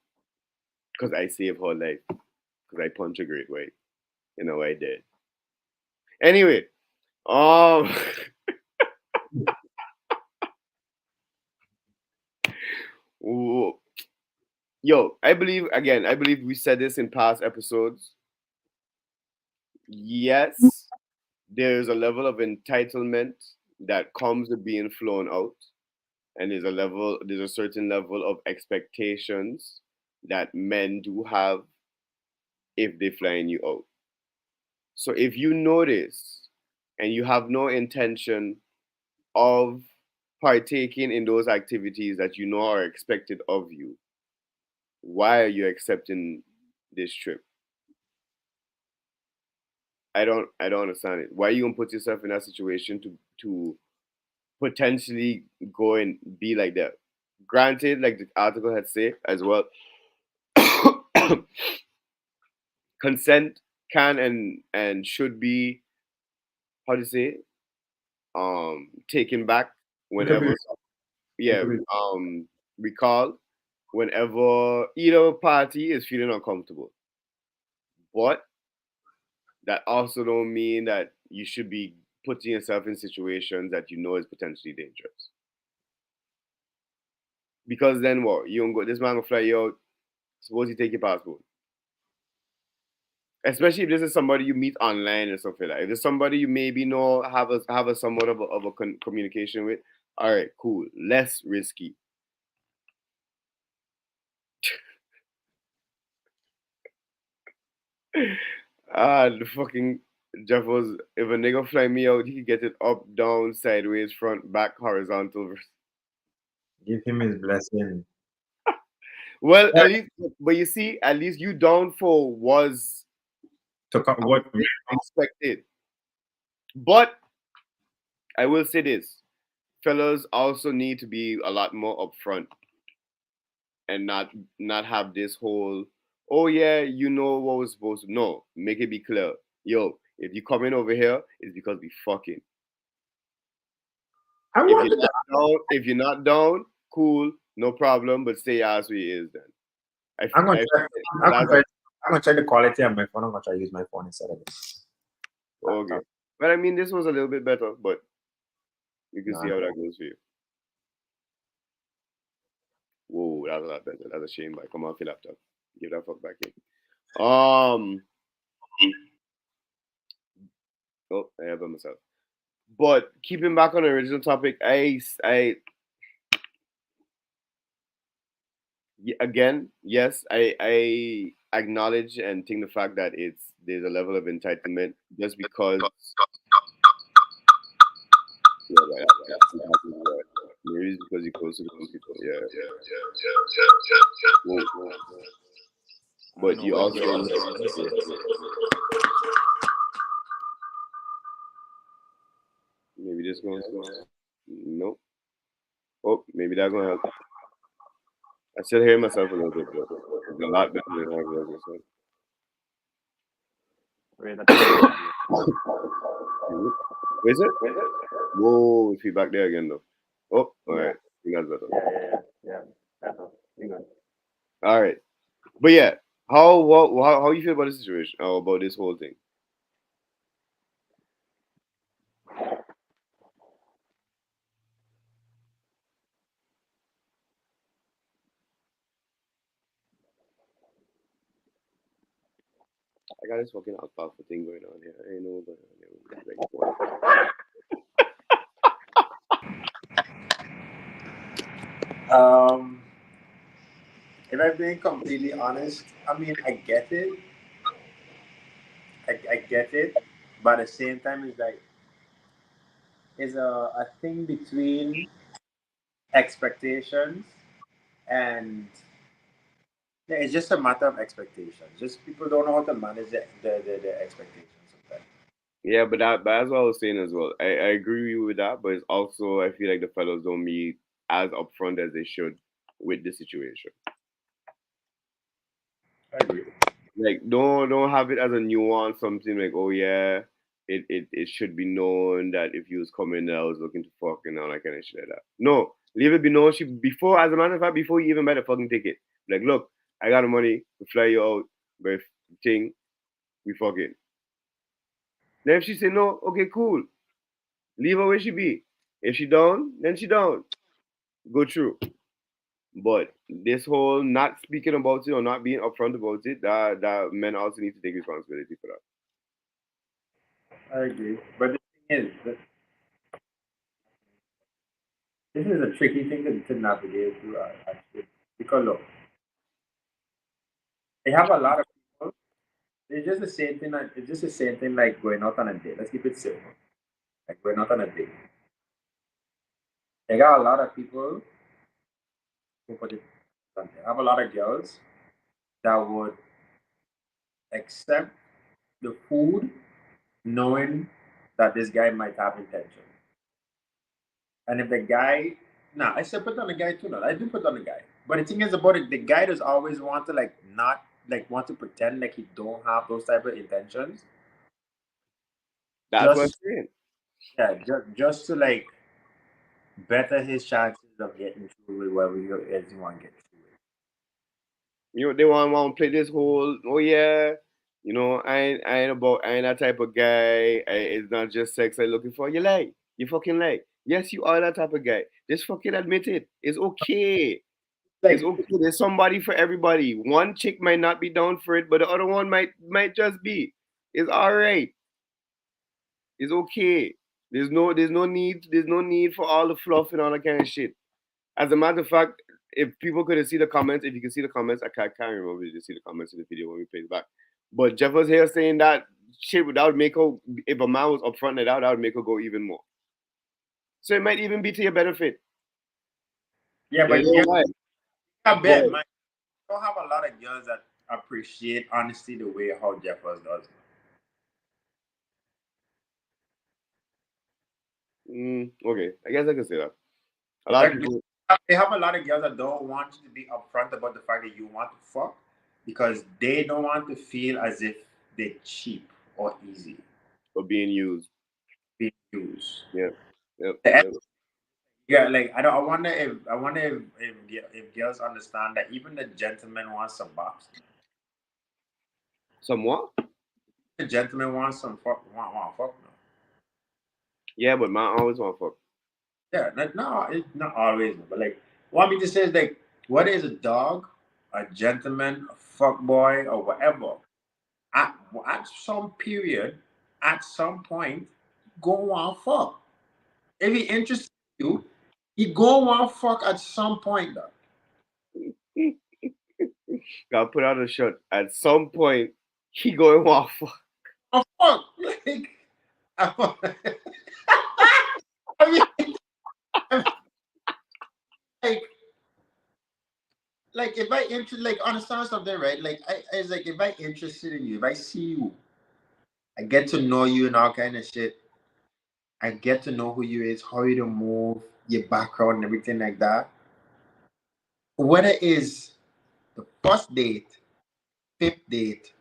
cause I saved her life, cause I punch a great way. You know I did. Anyway, um, ooh, yo, I believe again. I believe we said this in past episodes. Yes, there's a level of entitlement that comes with being flown out, and there's a certain level of expectations that men do have if they flying you out. So if you notice and you have no intention of partaking in those activities that you know are expected of you, why are you accepting this trip? I don't understand it. Why you gonna put yourself in that situation to potentially go and be like that? Granted, like the article had said as well, consent can and should be, how do you say it? Taken back It could be, whenever, it yeah, could be. recall whenever either party is feeling uncomfortable. But that also don't mean that you should be putting yourself in situations that you know is potentially dangerous. Because then what? You don't go, this man will fly you out. Suppose you take your passport. Especially if this is somebody you meet online or something like that. If it's somebody you maybe know have a somewhat of a communication with, all right, cool, less risky. The fucking Jeff was, if a nigga fly me out, he could get it up, down, sideways, front, back, horizontal. Give him his blessing. Well, Yeah, at least, but you see, at least you down for was, to I would what? say, expected. But I will say this, fellas also need to be a lot more upfront and not have this whole, oh yeah, you know what was supposed to. No, make it be clear. Yo, if you come in over here, it's because we fucking. I If you're wanted to. not down, if you're not down, cool, no problem. But stay as we is then. I'm gonna I try. the I'm gonna last try. I'm gonna check the quality of my phone. I'm gonna try to use my phone instead of this okay, laptop. but I mean this was a little bit better, but you can see Nah. how that goes for you. Whoa, that's a lot better. That's a shame. But come on, fill laptop. Give that fuck back in. Um. Oh, I have by myself. But keeping back on the original topic, again, yes, I acknowledge and think the fact that there's a level of entitlement just because. Yeah, right. It happens, right. Maybe it's because you're close to the computer. Yeah. Whoa. I don't But know you where also this is. maybe this going. Nope. Oh, maybe that gonna help. I still hear myself a little bit, but it's a lot better than how it was myself. Wait, that's good. Is it? Whoa, feedback there again though. Oh, all Yeah, right. I think that's better. yeah. That's all. You good. All right. But yeah, how you feel about the situation? Or about this whole thing? I got this fucking alfalfa thing going on here. I ain't know what's going on here. Um, if I'm being completely honest, I mean, I get it. I get it, but at the same time, it's like it's a thing between expectations and yeah, it's just a matter of expectations. Just people don't know how to manage the expectations sometimes. Yeah, but that's what I was saying as well. I agree with that, but it's also I feel like the fellows don't be as upfront as they should with the situation. I agree. Like don't have it as a nuance, something like, oh yeah, it should be known that if you was coming I was looking to fuck and all that kind of shit like that. No, leave it be known she before, as a matter of fact, before you even buy the fucking ticket. Like, look, I got the money to fly you out, but if thing we fucking. Then if she say no, okay, cool. Leave her where she be. If she down, then she down. Go through. But this whole not speaking about it or not being upfront about it, that men also need to take responsibility for that. I agree. But the thing is, this is a tricky thing to navigate through, actually. Because look, they have a lot of people. It's just the same thing. It's just the same thing like going out on a date. Let's keep it simple. Like going out on a date. They got a lot of people who put it. They have a lot of girls that would accept the food knowing that this guy might have intention. And if the guy, nah, I said put on the guy too. No, I do put on the guy. But the thing is about it, the guy does always want to like not like want to pretend like he don't have those type of intentions. That's what I'm Just saying. yeah, just to like better his chances of getting through with whatever he is he want to get through with. You know, they want to play this whole, oh yeah, you know, I ain't that type of guy. It's not just sex I'm looking for. You like, you fucking like. Yes, you are that type of guy. Just fucking admit it. It's okay. It's Like okay. There's somebody for everybody. One chick might not be down for it, but the other one might just be. It's all right. It's okay. There's no need for all the fluff and all that kind of shit. As a matter of fact, if people could see the comments, if you can see the comments, can't remember if you see the comments in the video when we play it back. But Jeff was here saying that shit that would make her, if a man was upfront it out, that would make her go even more. So it might even be to your benefit. yeah, You but know yeah, why? I bet But man, I don't have a lot of girls that appreciate honesty the way how Jeffers does. okay, I guess I can say that. A lot of Like people. they have a lot of girls that don't want you to be upfront about the fact that you want to fuck because they don't want to feel as if they're cheap or easy For being used. being used. Yeah. Yep. The- Yep. Yeah, like I don't. I wonder if girls understand that even the gentleman wants some box. Somewhat. The gentleman wants some fuck. Want fuck no. Yeah, but man always want fuck. Yeah, no, it's not always, but like what I mean to say is like whether it's a dog, a gentleman, a fuck boy, or whatever, at some period, at some point, go on fuck. If he interested in you, he go on fuck at some point though. Gotta put out a shirt. At some point, he going want fuck. Oh fuck! Like, I mean, like, like if I like understand something, right? Like, it's like if I interested in you, if I see you, I get to know you and all kind of shit. I get to know who you is, how you move, your background, and everything like that. Whether it's the first date, fifth date,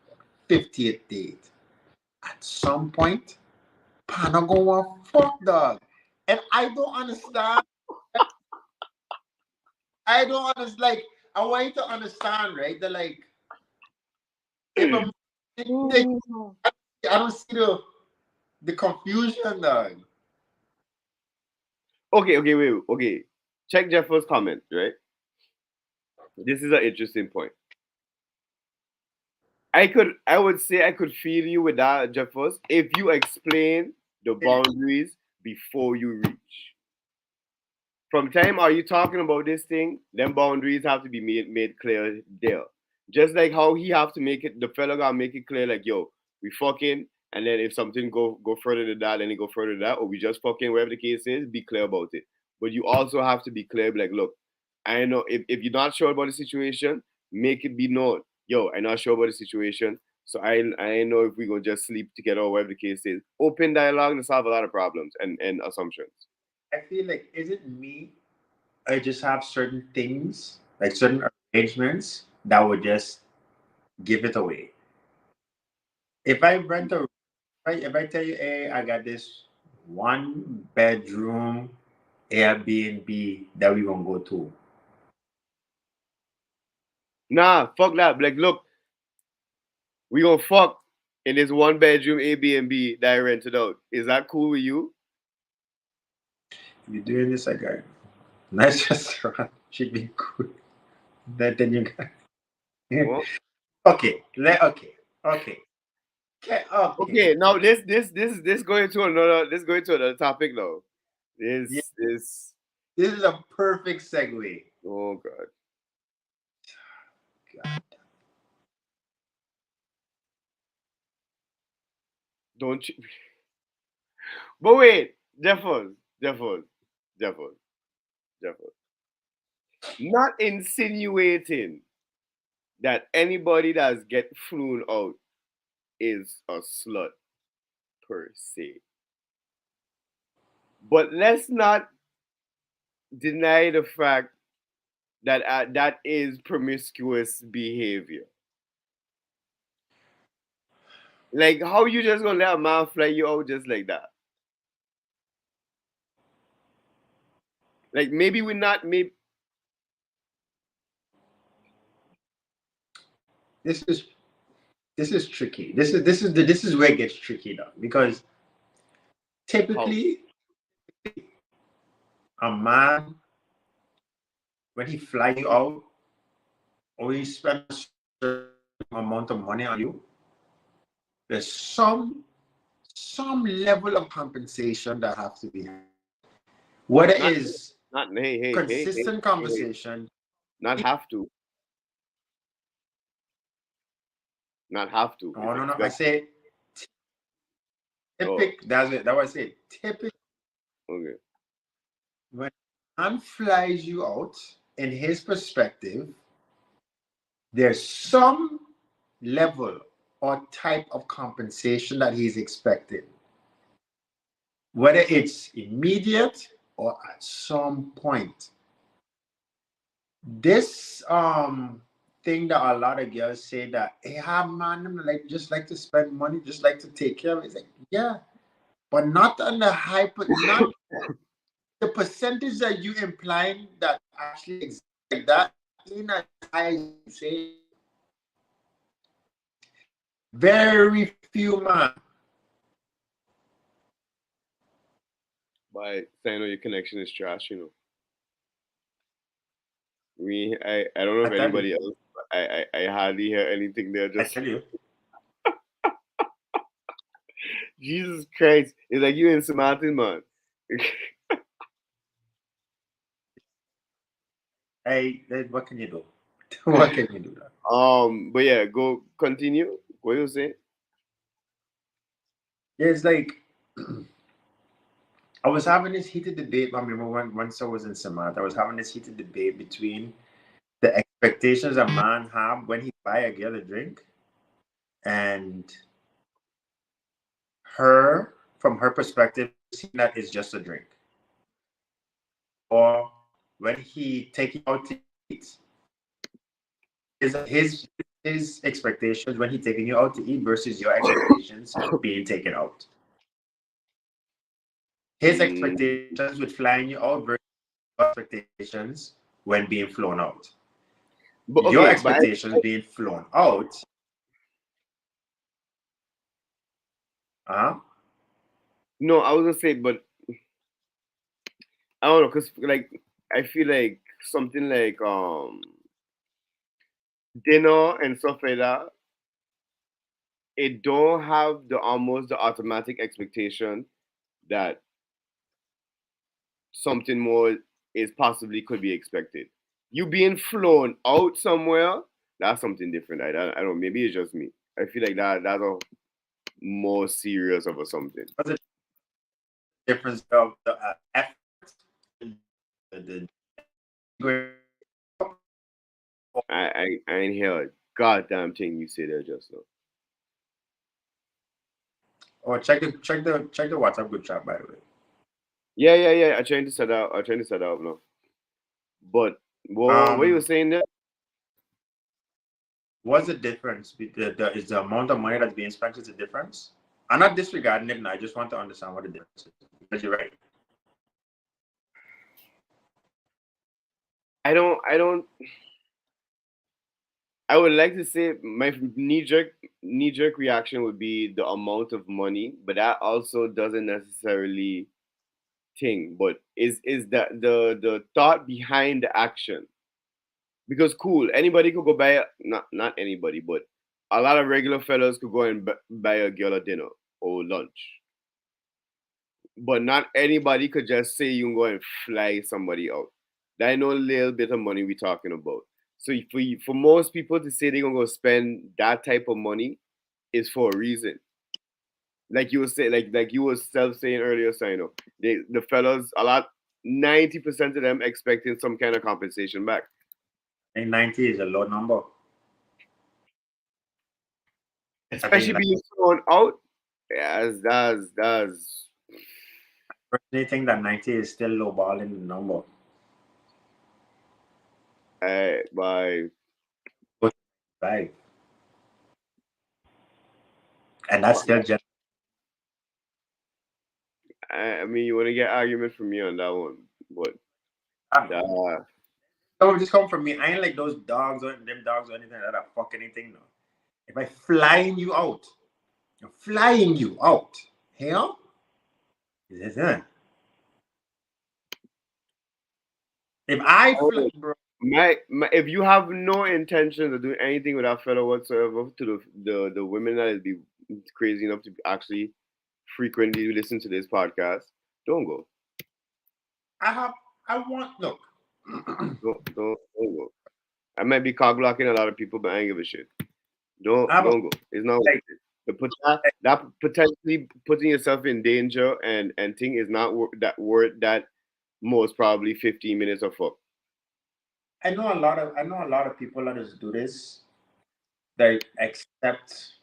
50th date, at some point, Pana go want fuck dog. And I don't understand. I don't understand. Like, I want you to understand, right? That like, if I'm, I don't see the confusion, dog. Okay, wait, okay. Check Jeffers' comment, right? This is an interesting point. I would say I could feel you with that, Jeffers, if you explain the boundaries before you reach. From time are you talking about this thing, then boundaries have to be made clear there. Just like how he have to make it, the fella gotta make it clear, like, yo, we fucking, and then if something go further than that, then it go further than that, or we just fucking, whatever the case is, be clear about it. But you also have to be clear, like, look, I know if you're not sure about the situation, make it be known. Yo, I'm not sure about the situation. So I know if we gonna just sleep together or whatever the case is. Open dialogue to solve a lot of problems and assumptions. I feel like, is it me? I just have certain things, like certain arrangements that would just give it away. If I rent a, if I tell you, hey, I got this 1 bedroom Airbnb that we gonna go to. Nah, fuck that. Like, look, we gonna fuck in this 1 bedroom Airbnb that I rented out. Is that cool with you? You're doing this again. Let's just run. Should be good. Then you got. Well, Okay. Okay. Okay. Okay. Okay. okay. Now this going to another topic now. Yeah. This This is a perfect segue. oh god. God. Don't you but wait, Jeffers, Jeffers, Jeffers. Not insinuating that anybody that's get flown out is a slut per se. But let's not deny the fact that that is promiscuous behavior. Like, how you just gonna let a man fly you out just like that? Like, maybe we're not. Maybe This is tricky. This is where it gets tricky though, because how? typically a man, when he fly you out or he spends a certain amount of money on you, there's some level of compensation that has to be had. Whether it Not, is not. Hey. consistent conversation. Not have to. Not have to. Oh It's no, I expected. say Oh, typical. That's it. That's what I say. Typical. okay. When a man flies you out, in his perspective, there's some level or type of compensation that he's expecting, whether it's immediate or at some point. This thing that a lot of girls say that, hey, man, I'm like just like to spend money, just like to take care of it. It's like, yeah, but not on the not the percentage that you implying that actually exists like that in as high as you say. Very few man. But I know your connection is trash. I don't know I if tell you, anybody else. I hardly hear anything there. I Just tell you. Jesus Christ. It's like you in Samantha, man. Hey, what can you do? What can you do? But yeah, go continue. What you say? Yeah, it's like I was having this heated debate. I remember once I was in Samantha, I was having this heated debate between the expectations a man have when he buy a girl a drink and her, from her perspective, seeing that it's just a drink. Or when he take you out to eat, his expectations when he taking you out to eat versus your expectations being taken out. His Mm, expectations with flying you out versus your expectations when being flown out. but Your okay, expectations being flown out. Uh-huh. no, I was gonna say, but I don't know, cause like I feel like something like dinner and stuff like that. It don't have the almost the automatic expectation that something more is possibly could be expected. You being flown out somewhere, that's something different. I don't. Maybe it's just me. I feel like that's a more serious of a something. What's the difference of the effort? The I ain't hear a goddamn thing you say there just now. or check the WhatsApp group chat, by the way. Yeah. I'm trying to set that up now. But what you were Um, saying there? what's the difference? Is the amount of money that's being spent is the difference? I'm not disregarding it, and I just want to understand what the difference is. Because you're right. I don't. I would like to say my knee jerk reaction would be the amount of money, but that also doesn't necessarily thing. But is the thought behind the action? Because cool, anybody could go buy not anybody, but a lot of regular fellas could go and buy a girl a dinner or lunch. But not anybody could just say you can go and fly somebody out. That I know a little bit of money we talking about. So for most people to say they're gonna go spend that type of money is for a reason. Like you were saying, like you were self saying earlier, Sino. The fellas a lot 90% of them expecting some kind of compensation back. I think 90 is a low number. I Especially think being thrown out. Yeah, that's Personally think that 90 is still low ball in the number. by Right. And that's still just I mean, you want to get argument from me on that one, but uh, don't just come from me. I ain't like those dogs or them dogs or anything that fuck anything no. If I flying you out, I'm flying you out. Hell? Is it? If I fly, bro, my if you have no intention of doing anything with that fella whatsoever, to the women that is be crazy enough to actually frequently listen to this podcast, don't go. I want look. Don't go. I might be cock blocking a lot of people, but I ain't give a shit. I have a Don't go. It's not worth like it. That potentially putting yourself in danger and thing is not worth that most probably 15 minutes of fuck. I know a lot of people that just do this. They accept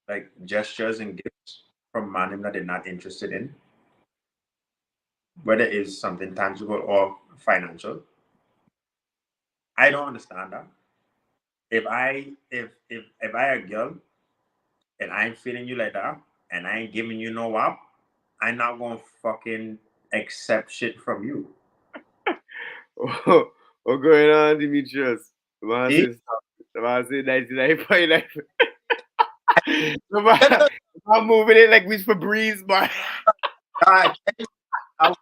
like gestures and gifts from man that they're not interested in, whether it's something tangible or financial. I don't understand that. If I a girl and I ain't feeling you like that and I ain't giving you no up, I'm not gonna fucking accept shit from you. What's going on, Demetrius? The man See? says the man said 99.9. The man, Get the I'm moving it like we Febreze, man. God, I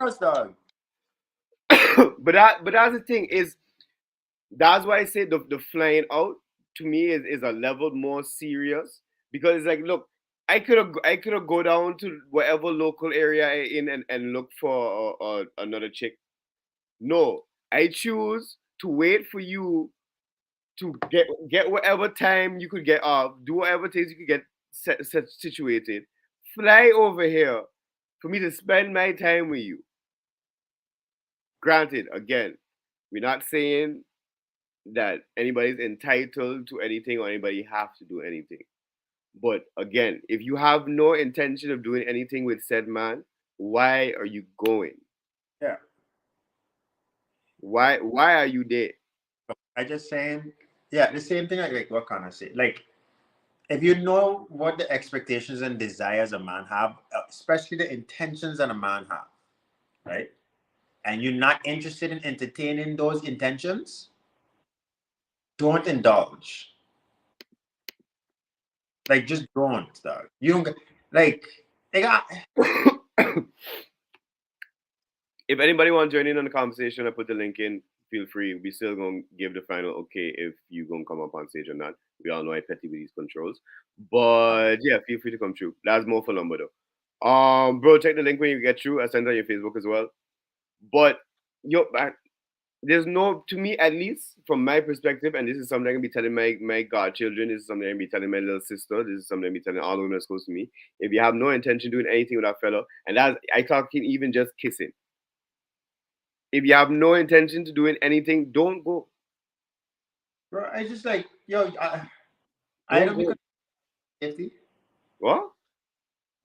was dog. But that's the thing is that's why I say the flying out to me is a level more serious because it's like look, I could have go down to whatever local area I in and look for another chick. No, I choose to wait for you to get whatever time you could get off, do whatever things you could get set situated, fly over here for me to spend my time with you. Granted, again, we're not saying that anybody's entitled to anything or anybody have to do anything. But again, if you have no intention of doing anything with said man, why are you going? Yeah. Why are you there? I just saying, yeah, the same thing like what can I say? Like if you know what the expectations and desires a man have, especially the intentions that a man have, right? And you're not interested in entertaining those intentions, don't indulge. Like just don't, dog. You don't get like they got If anybody wants to join in on the conversation, I put the link in. Feel free. We still gonna give the final okay if you gonna come up on stage or not. We all know I petty with these controls, but yeah, feel free to come through. That's more for lumber though. Bro, check the link when you get through. I send on your Facebook as well. But yo, there's no, to me at least from my perspective, and this is something I can be telling my godchildren. This is something I can be telling my little sister. This is something I can be telling all the women that's close to me. If you have no intention doing anything with that fellow, and that's I talking even just kissing. If you have no intention to doing anything, don't go. bro, I just like yo, I Don't don't go. because safety. What?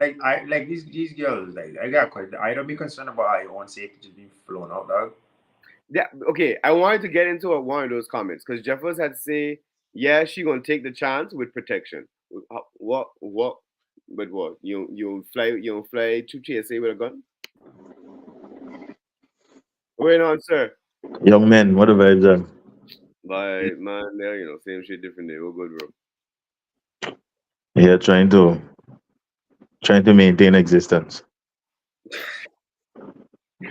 Like I like these girls, like I got quite I don't be concerned about our own safety just being flown out, dog. Yeah. Okay. I wanted to get into one of those comments because Jeffers had to say, yeah, she gonna take the chance with protection. What? What? But what? You fly to TSA with a gun? Wait on, sir. Young men, what the vibes are? But man, there same shit, different day. We're good, bro. Yeah, trying to maintain existence.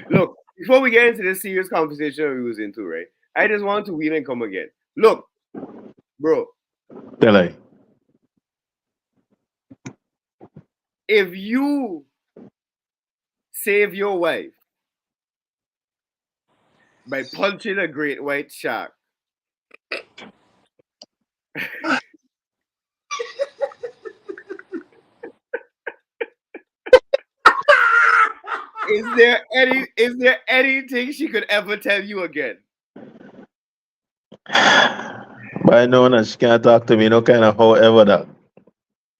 Look, before we get into this serious conversation we was into, right? I just want to wheel and come again. Look, bro, Tell I. if you save your wife by punching a great white shark, is there anything she could ever tell you again? But I know that she can't talk to me no kind of however that.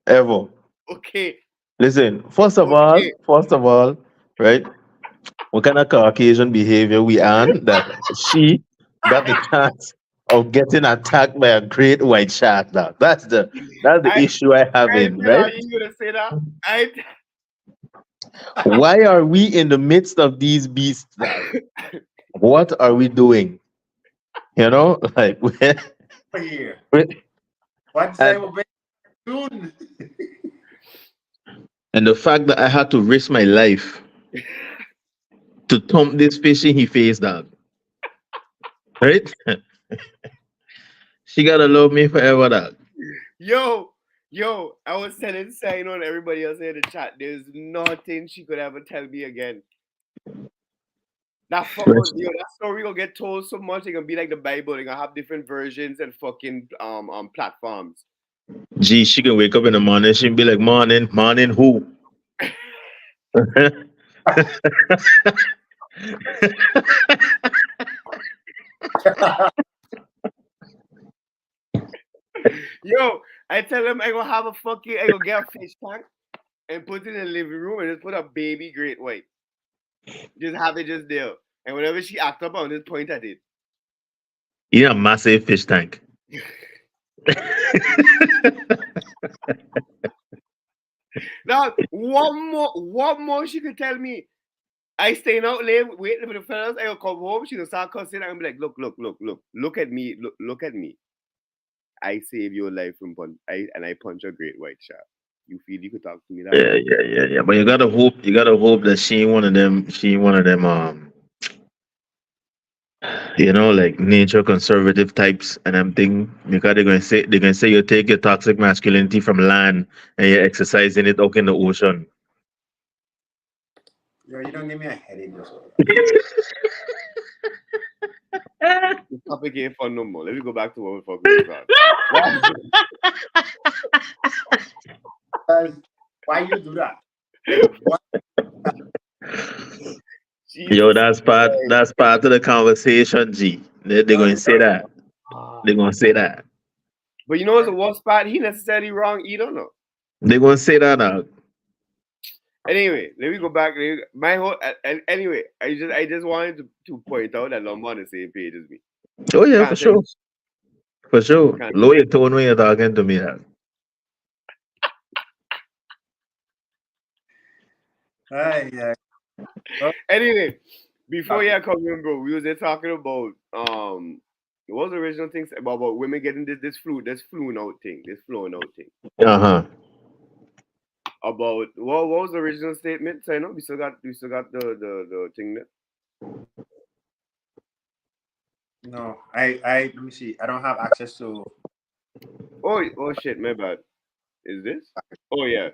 Ever. Okay. Listen, first of Okay. all, right? What kind of Caucasian behavior we on that she got the chance of getting attacked by a great white shark now. That's the I issue I have I in, said, right? are you gonna say that? I Why are we in the midst of these beasts now? What are we doing? You know, like Here. we- What say and we be soon? and the fact that I had to risk my life to thump this fish in his face down. Right? She gotta love me forever dog. yo, I was telling saying on everybody else in the chat, there's nothing she could ever tell me again. That fuck that story gonna get told so much, it gonna be like the Bible, they gonna have different versions and fucking platforms. Gee, she can wake up in the morning, she'll be like, morning, morning who? Yo, I tell them I gonna have a fucking I gonna get a fish tank and put it in the living room and just put a baby great white. Just have it just there. And whenever she act up, I'll just point at it. You know, a massive fish tank. Now, what more she could tell me? I staying out late waiting for the fellas. I gonna come home. She gonna start cussing. I'm like, look at me, look at me. I save your life from I punch a great white shark. You feel you could talk to me that way? Yeah. But you gotta hope that she ain't one of them. She ain't one of them. Like nature conservative types and them thing. Because they're gonna say you take your toxic masculinity from land and you're exercising it out in the ocean. Yo, you don't give me a headache. Just The topic ain't fun no more. Let me go back to what we're fucking about. why you do that? Like, what? Yo, Jesus that's part of the conversation, G. They're going to say that. Christ. They're going to say that. But you know what's the worst part? He necessarily wrong. You don't know. They're going to say that now. Anyway, let me go back. My whole anyway, I just wanted to point out that I'm on the same page as me. Oh yeah, for Can't tell sure. For sure. can't- Lower your tone when you're talking to me. That. Yeah. Anyway, before you come in, bro, we was there talking about what was the original thing about women getting this flowing out thing. Uh-huh. About what was the original statement? So I know we still got the thing there. No, I let me see. I don't have access to. Oh shit, my bad. Is this? Oh yeah.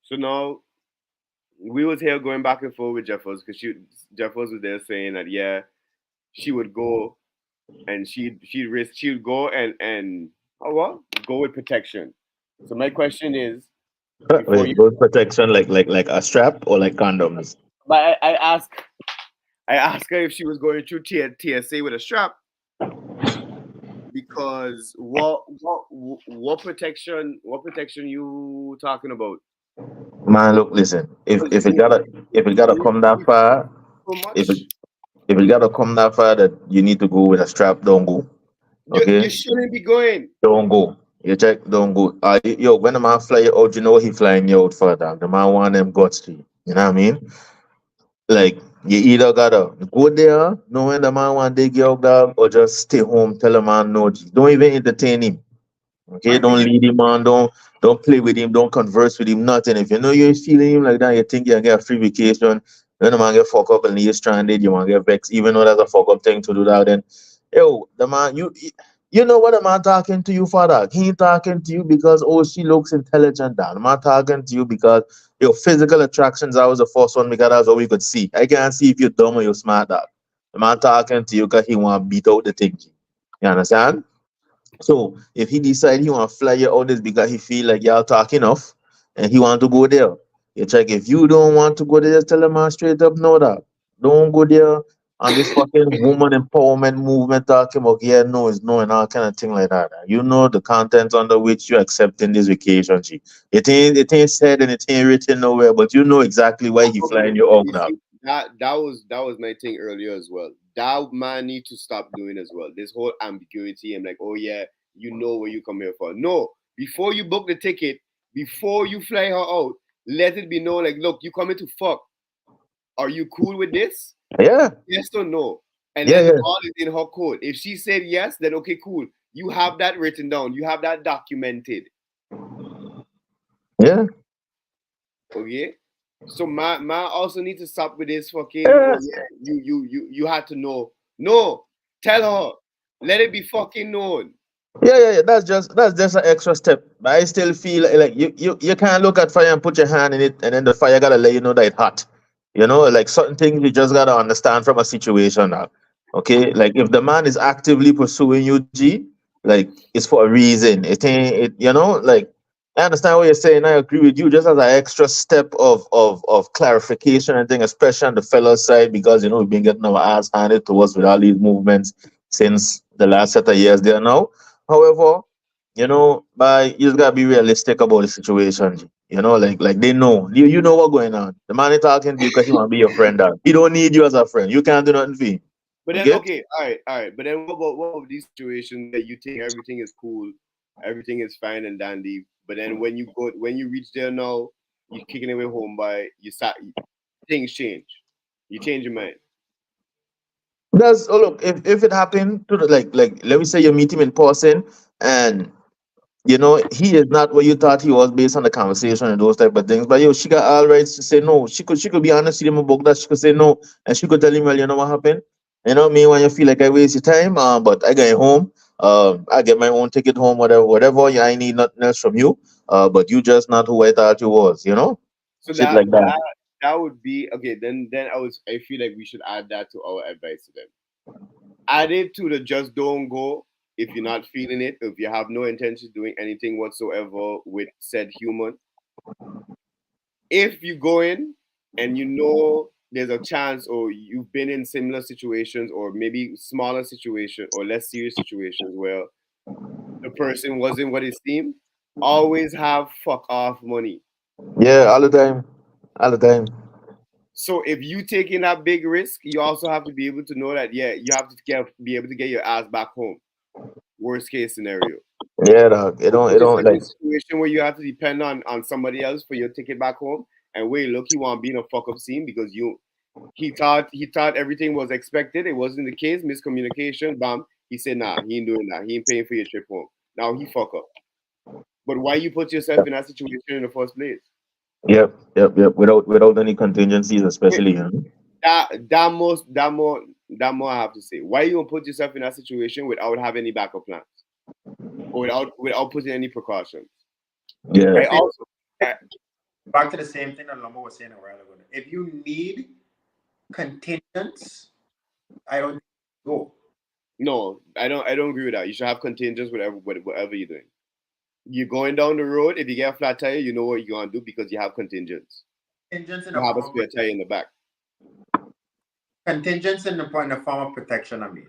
So now we was here going back and forth with Jeffers because Jeffers was there saying that yeah, she would go and she'd go and oh what? Go with protection. So my question is before you Wait, good protection like a strap or like condoms? but I asked her if she was going through TSA with a strap because what protection you talking about? Man, look, listen. If it gotta come that far, So if it much. if it gotta come that far that you need to go with a strap, don't go. You Okay? shouldn't be going. Don't go. You check, don't go. Yo, when the man fly you out, you know he flying you out for dog. The man want them guts to you. You know what I mean? Like you either gotta go there, knowing the man want to dig you out, dog, or just stay home, tell the man no. G. Don't even entertain him. Okay, My thing don't is, lead him on, don't play with him, don't converse with him, nothing. If you know you're feeling him like that, you think you can get a free vacation, then the man get fuck up and leave stranded, you want to get vexed, even though that's a fuck up thing to do that. Then yo, the man, you know what the man talking to you for that? He ain't talking to you because oh she looks intelligent. That the man talking to you because your physical attractions I was the first one because that's all we could see. I can't see if you're dumb or you're smart. That the man talking to you because he want to beat out the thing. You understand? So if he decide he want to fly you out, it's because he feel like y'all talk enough and he want to go there. You check if you don't want to go there, just tell him man straight up, no that. Don't go there on this fucking woman empowerment movement talking about yeah, no, it's no and all kind of thing like that. You know the content under which you accepting this vacation. G. It ain't said and it ain't written nowhere, but you know exactly why he Okay, flying you out you now. see, that was my thing earlier as well. That man need to stop doing as well. This whole ambiguity and like, oh yeah, you know what you come here for. No, before you book the ticket, before you fly her out, let it be known like, look, you coming to fuck. Are you cool with this? Yeah, Yes or no? And yeah, let the yeah, ball is in her court. If she said yes, then okay, cool. You have that written down. You have that documented. yeah. Okay. So my also need to stop with this fucking. Yeah. Oh yeah, you had to know. No, tell her. Let it be fucking known. Yeah. That's just an extra step. But I still feel like you can't look at fire and put your hand in it, and then the fire gotta let you know that it's hot. Like certain things you just gotta understand from a situation now. Okay, like if the man is actively pursuing you, G, like it's for a reason. It ain't it. Like I understand what you're saying. I agree with you. Just as an extra step of clarification and thing, especially on the fellas side, because we've been getting our ass handed to us with all these movements since the last set of years there now. However, but you just gotta be realistic about the situation. G. Like they know you know what's going on. The man is talking to you because he want to be your friend. Dog. He don't need you as a friend. You can't do nothing for him. But then Okay? okay, all right. But then what about these situations where you think everything is cool, everything is fine and dandy, but then when you reach there now, you kicking away home by you start things change. You change your mind. That's look if it happened to like let me say you meet him in person and he is not what you thought he was based on the conversation and those type of things. But she got all rights to say no. She could be honest with him about that. She could say no, and she could tell him, well, you know what happened. Me when you feel like I waste your time, but I get home. I get my own ticket home, whatever. Yeah, I need nothing else from you. But you just not who I thought you was. So Shit like that. that would be okay. Then I feel like we should add that to our advice to them. Add it to the just don't go if you're not feeling it, if you have no intention of doing anything whatsoever with said human. If you go in and you know there's a chance or you've been in similar situations or maybe smaller situations or less serious situations where the person wasn't what it seemed, always have fuck off money. Yeah, all the time, all the time. So if you taking that big risk, you also have to be able to know that yeah, you have to be able to get your ass back home. Worst case scenario. Yeah, dog. It Don't don't. put It don't yourself in a like. situation where you have to depend on somebody else for your ticket back home. And wait, look, he want to be in a fuck up scene because he thought everything was expected. It wasn't the case. Miscommunication. Bam. He said, nah, he ain't doing that. He ain't paying for your trip home. Now he fuck up. But why you put yourself in that situation in the first place? Yep. Without any contingencies, especially. That more I have to say. Why you gonna put yourself in that situation without having any backup plans or without putting any precautions? Yeah. I also Back to the same thing that Lumber was saying a while ago. If you need contingents, I don't go. no, I don't agree with that. You should have contingents whatever you're doing. You're going down the road. If you get a flat tire, you know what you're gonna do because you have contingents. Contingents in You the have a form of spare tire in the back. contingents in the form of protection. I mean,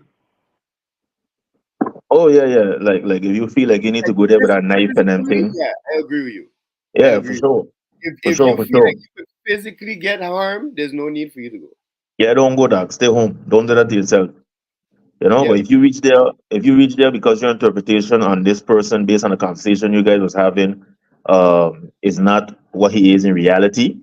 Oh yeah. Like if you feel like you need to go there with a knife and Physically, everything. yeah, I agree with you. I Yeah, for agree. sure. For If sure, you for feel sure. like you could physically get harmed, there's no need for you to go. Yeah, don't go dog. Stay home. Don't do that to yourself. Yeah, But if you reach there because your interpretation on this person based on the conversation you guys was having, is not what he is in reality,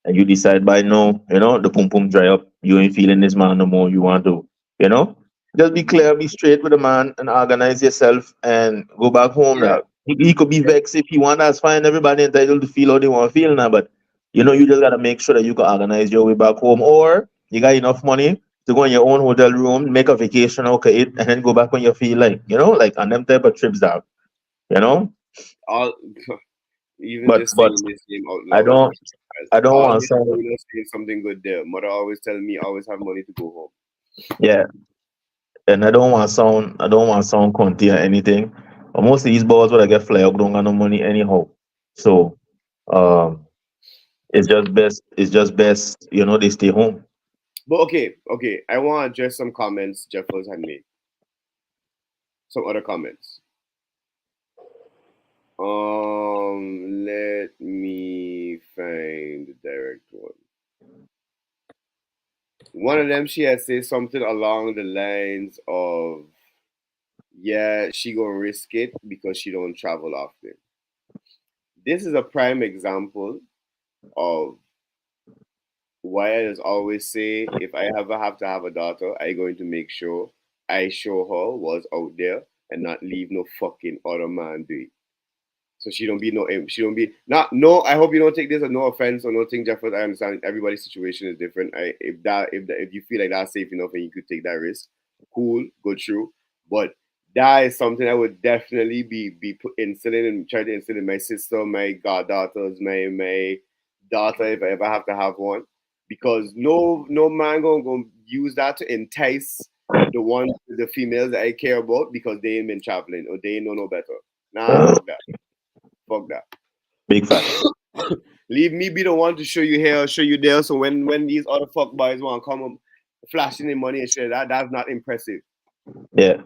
and you decide by no, the pum pum dry up, you ain't feeling this man no more, you want to, you know, just be clear, be straight with the man and organize yourself and go back home yeah. now. He could be vexed if he want, that's fine. Everybody entitled to feel how they want to feel now, but you just gotta make sure that you can organize your way back home or you got enough money to go in your own hotel room, make a vacation out of it, and then go back when you feel like on them type of trips out, you know. All even But just but saying this name out I loud, don't I don't all want to this sound saying something good there. Mother always telling me always have money to go home. yeah. and I don't want sound conti or anything. But most of these boys when I get fly up don't got no money anyhow. So um it's just best, they stay home. But okay, I want to address some comments Jeffers had made. Some other comments. Let me find the direct one. One of them, she had said something along the lines of, "Yeah, she gonna risk it because she don't travel often." This is a prime example of why I just always say, if I ever have to have a daughter, I going to make sure I show her what's out there and not leave no fucking other man do it. So she don't be not no. I hope you don't take this as no offense or nothing, Jeffers. I understand everybody's situation is different. If you feel like that's safe enough and you could take that risk, cool, go through. But that is something I would definitely instilling and try to instill in my sister, my goddaughters, my daughter if I ever have to have one, because no man gonna use that to entice the females that I care about because they ain't been traveling or they ain't know no better. Nah, fuck that. Fuck that. Big facts. Leave me be the one to show you here, show you there. So when these other fuck boys want to come up flashing in money and shit, that's not impressive. Yeah.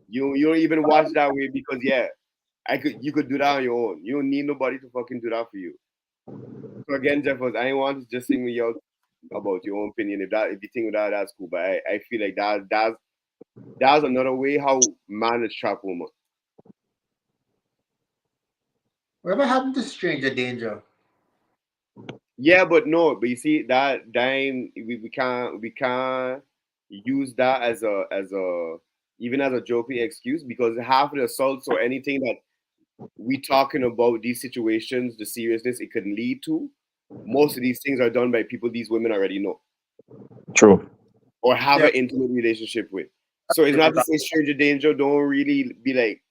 You don't even watch that way because you could do that on your own. You don't need nobody to fucking do that for you. So again, Jeffers, I ain't want to just sing me out about your own opinion. If you think that that's cool, but I feel like that's another way how man is trap woman. Whatever happened to stranger danger? Yeah, but no, but you see that dime we can't use that as a even as a jokey excuse because half of the assaults or anything that we talking about these situations, the seriousness it could lead to, most of these things are done by people these women already know True. or have Yeah, an intimate relationship with. So it's not to say stranger danger don't really be like,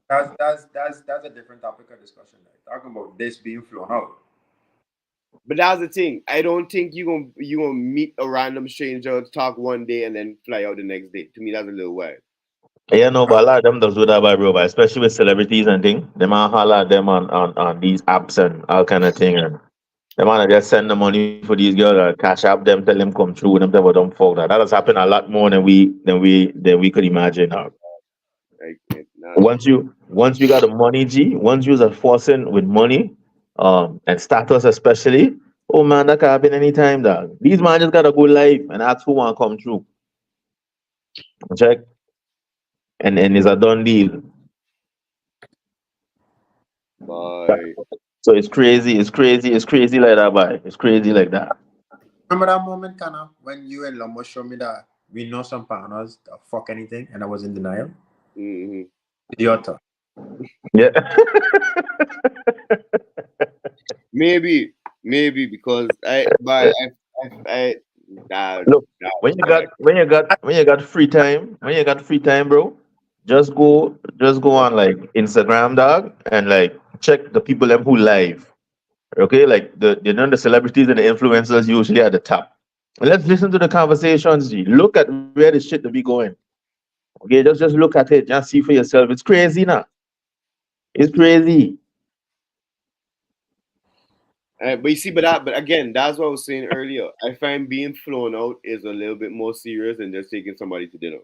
that's a different topic of discussion. Like, talking about this being flown out. but that's the thing. I don't think you gonna meet a random stranger, talk one day and then fly out the next day. To me, that's a little wild. Yeah, no, but a lot of them does do that by bro, but especially with celebrities and thing. Them man holler at them on these apps and all kind of thing, and them man just send the money for these girls or cash app them, tell them come through, and them tell them don't fuck that. That has happened a lot more than we could imagine. Like, nah. Once you got the money, G, once you are forcing with money, and status especially, oh man, that can happen anytime, dog. These man just got a good life and ask who want come through. Check, and it's a done deal. Bye. So it's crazy like that, boy. It's crazy like that. Remember that moment, Kana, when you and Lomo showed me that we know some partners that fuck anything, and I was in denial. Hmm. Idiota. Yeah. Maybe because I that Look, that when you got correct. when you got free time, bro, just go on like Instagram, dog, and like check the people them who live. Okay, like the celebrities and the influencers usually at the top. And let's listen to the conversations, G. Look at where the shit to be going. Okay, just look at it, just see for yourself. It's crazy now. It's crazy. But you see, but again, that's what I was saying earlier. I find being flown out is a little bit more serious than just taking somebody to dinner.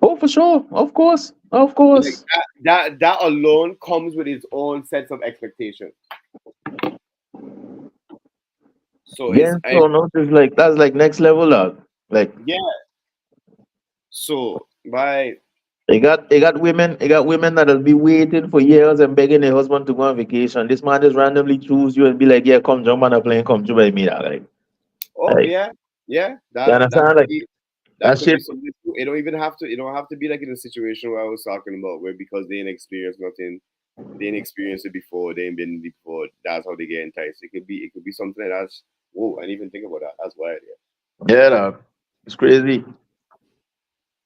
Oh, for sure. Of course. Of Like course. that alone comes with its own sets of expectations. So Yeah, so no, it's like that's like next level up. Like yeah. So by you got women that'll be waiting for years and begging their husband to go on vacation. This man just randomly choose you and be like, yeah, come jump on a plane, come to by me. That oh like yeah, you that understand? could Like be that that could be shit. something too. It don't have to be like in a situation where I was talking about where because they didn't experience nothing, they didn't experience it before, they ain't been before. That's how they get enticed. It could be something that's whoa. I didn't even think about that. That's wild. Yeah, dog. It's crazy.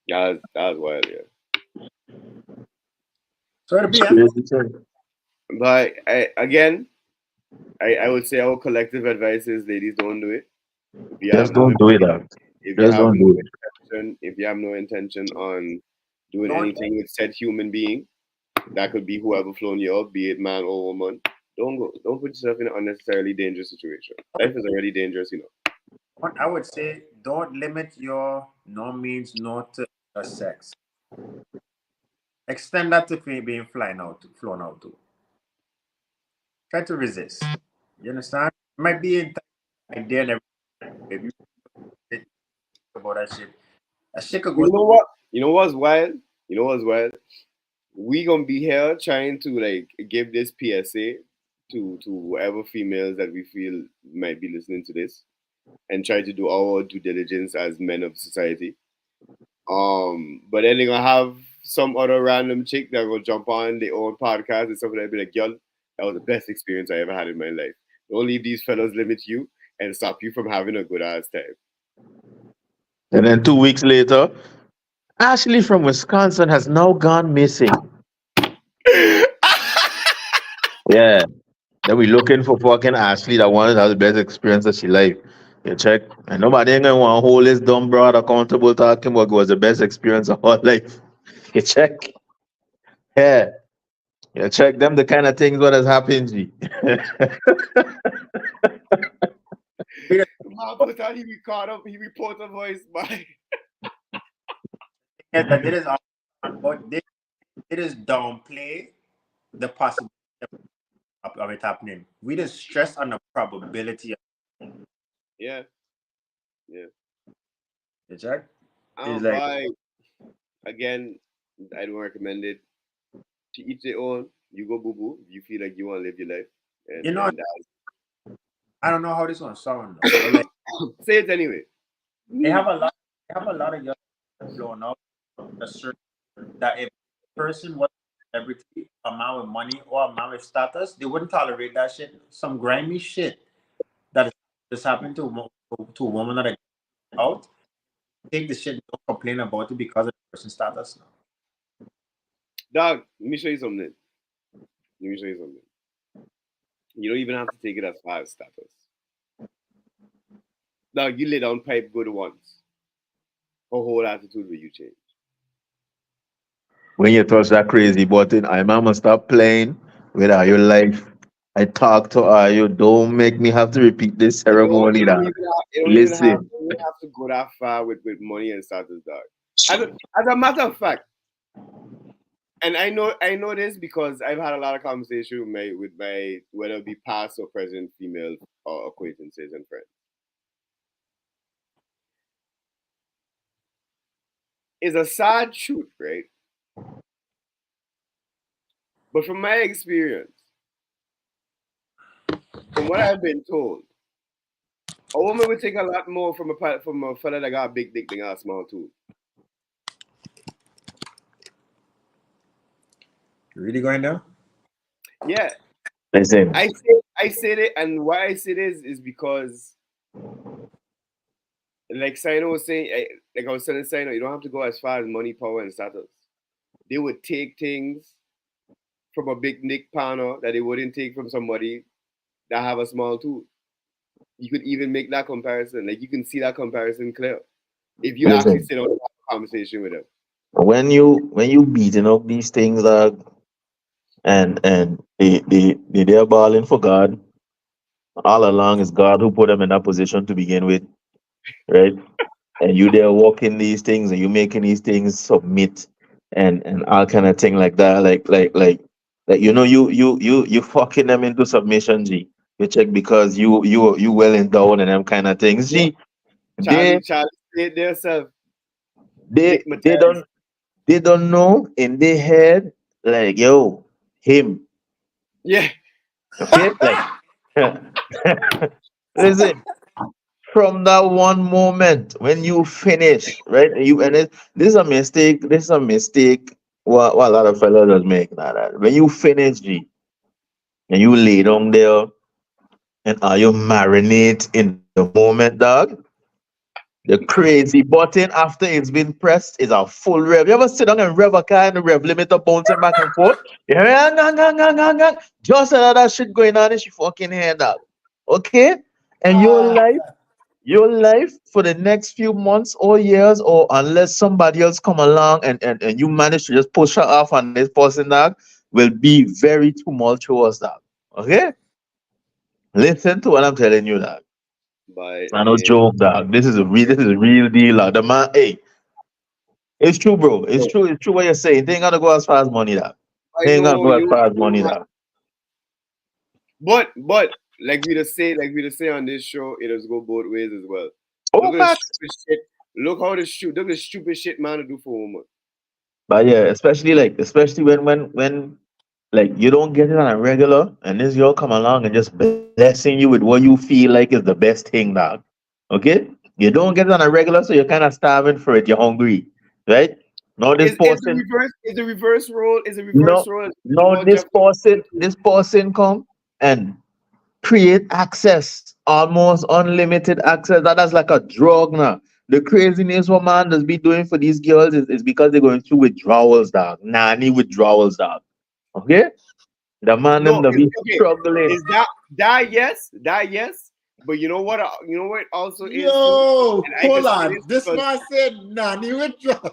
Yeah, that's wild. Yeah. So it'll be, It's crazy. Shit. But I would say our collective advice is, ladies, don't do it. If you have Just no don't do it, dog. if you Just have don't no do it. intention, if you have no intention on doing Don't- anything with said human being, that could be whoever flown you up, be it man or woman. Don't go. Don't put yourself in an unnecessarily dangerous situation. Life is already dangerous, you know. What I would say, don't limit your no means no to just sex. Extend that to being flown out to. Try to resist. You understand? It might be in idea and everything. Maybe about that shit. That shit could You go. know what? You know what's wild? You know what's wild? We gonna be here trying to like give this PSA to whoever females that we feel might be listening to this, and try to do our due diligence as men of society. But then they're gonna have some other random chick that will jump on their own podcast and something like be like, "Yo, that was the best experience I ever had in my life." Don't leave these fellows limit you and stop you from having a good ass time. And then 2 weeks later, Ashley from Wisconsin has now gone missing. Yeah. Then we looking for fucking Ashley that wanted to have the best experience of she life. You check. And nobody ain't gonna want to hold this dumb broad accountable talking about was the best experience of her life. You check. Yeah. You check them the kind of things what has happened, G. Man put out he record up, he report a voice by Yeah, that it is, but it is downplay the possibility of it happening. We just stress on the probability of yeah, yeah. it, check. It's like By again, I don't recommend it. To each their own. You go boo boo. You feel like you want to live your life, and, You know- and I don't know how this one sound, though, but like say it anyway. they have a lot of young blown out a certain that if a person was a celebrity, a man with money or a man with status, they wouldn't tolerate that shit. Some grimy shit that just happened to to a woman that I out. Take the shit, don't complain about it because of the person's status. Dog, let me show you something. Let me show you something. You don't even have to take it as far as status. Dog, you lay down pipe good once. Her whole attitude will you change. When you touch that crazy button, I mama stop playing with her your life. I talk to her, you don't make me have to repeat this ceremony You that don't even listen. have to go that far with money and status, dog. As a matter of fact, and I know this because I've had a lot of conversation with my whether it be past or present female acquaintances and friends. It's a sad truth, right? But from my experience, from what I've been told, a woman would take a lot more from a fella that got a big dick than got a small tooth. Really going down? Yeah, Listen, I said it, and why I say this is because, like Sino was saying, like I was telling Sino, you don't have to go as far as money, power, and status. They would take things from a big Nick panel that they wouldn't take from somebody that have a small tooth. You could even make that comparison. Like you can see that comparison clear if you actually listen. sit down and have a conversation with them. When you beating up these things, and they're balling for God all along. It's God who put them in that position to begin with, right? And you there walking these things and you making these things submit and all kind of thing like that, like you fucking them into submission, G. You check because you well endowed and them kind of things, G. They Charlie said themselves, they Dick they Mattel. don't they don't know in their head like yo him, Yeah. okay, like listen. From that one moment when you finish, right? This is a mistake. This is a mistake. What a lot of fellas just make like that. When you finish, G, and you lay down there, and you marinate in the moment, dog. The crazy button after it's been pressed is a full rev. You ever sit down and rev a car and the rev limiter bouncing back and forth? Yeah, just another shit going on in your fucking head, dog. Okay, and your life. your life for the next few months or years, or unless somebody else come along and you manage to just push her off on this person, dog, will be very tumultuous, dog. Okay? Listen to what I'm telling you, dog. But I no joke, dog. This is a real deal, dog. The man, hey, it's true, bro. It's true. It's true what you're saying. They ain't gonna go as far as money, dog. I They ain't gonna know go as you. far as money, dog. But like we just say on this show, it does go both ways as well. Oh, Look at the facts. stupid shit. Look at the stupid shit man to do for a woman. But yeah, especially when like you don't get it on a regular, and this girl come along and just blessing you with what you feel like is the best thing, dog. Okay, you don't get it on a regular, so you're kind of starving for it. You're hungry, right? No, this Is the person, reverse is the reverse role is the reverse no, role no, more Jeff this person come and create access, almost unlimited access. That's like a drug now. The craziness what man does be doing for these girls is because they're going through withdrawals, dog. Nanny withdrawals, dog. Okay? The man them No, that be okay. struggling. Is that yes? That yes. But you know what? You know what it also is too. Yo, And I can hold say on. this This because man said, "Nani withdraw."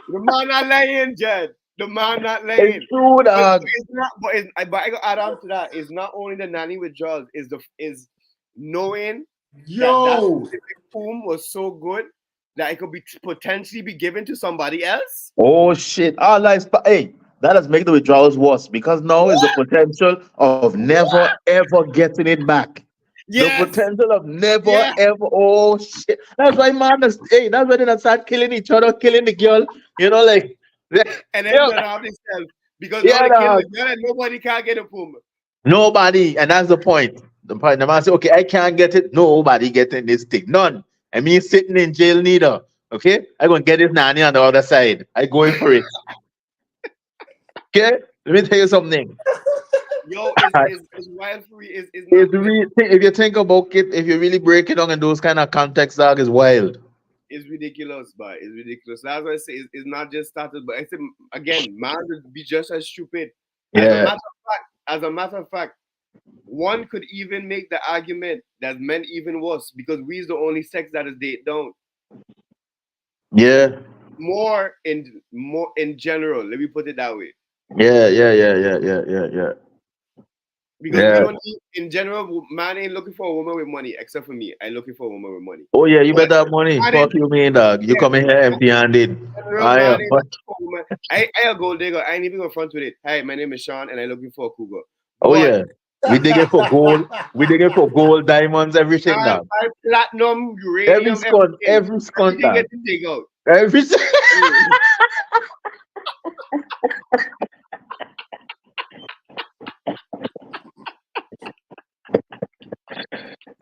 the man not lying, Jed. The man not It's lying. true, But dog. it's not. But I go add on to that. It's not only the nanny withdrawals. Is knowing that Yo, specific poem was so good that it could be potentially be given to somebody else. Oh shit. Our lives hey, that has made the withdrawals worse because now is the potential of never ever getting it back. The Yes. potential of never Yeah. ever. Oh shit. That's why man hey, that's why they not start killing each other, killing the girl. You know, like And then yeah, they'll have themselves because now yeah, they kill dog. the girl and nobody can get a poem. Nobody, and that's the point. The man say, okay, I can't get it. Nobody getting this thing. None. I mean, sitting in jail neither. Okay, I gonna get this nanny on the other side. I going for it. Okay, let me tell you something. Yo, is wild free is not It's is, really, if you think about it, if you really break it down in those kind of contexts, dog, is wild. is ridiculous, but it's ridiculous. That's why I say it's not just started, but I say again, man would be just as stupid. Yeah, As a matter of fact, one could even make the argument that men even worse because we is the only sex that is date down. yeah, More in general. Let me put it that way. yeah. Because we Yeah. don't need, in general, man ain't looking for a woman with money, except for me. I looking for a woman with money. Oh yeah, you But better have money. man Fuck ain't, you, mean dog. You yeah, come in here empty-handed. general I man am. ain't looking for a woman. I a gold digger. I ain't even going front with it. Hi, my name is Sean, and I'm looking for a cougar. Oh But yeah, we dig it for gold. We dig it for gold, diamonds, everything, man, dog. I platinum, uranium, everything. Every scunt, Everything dog. gets to take out. Every.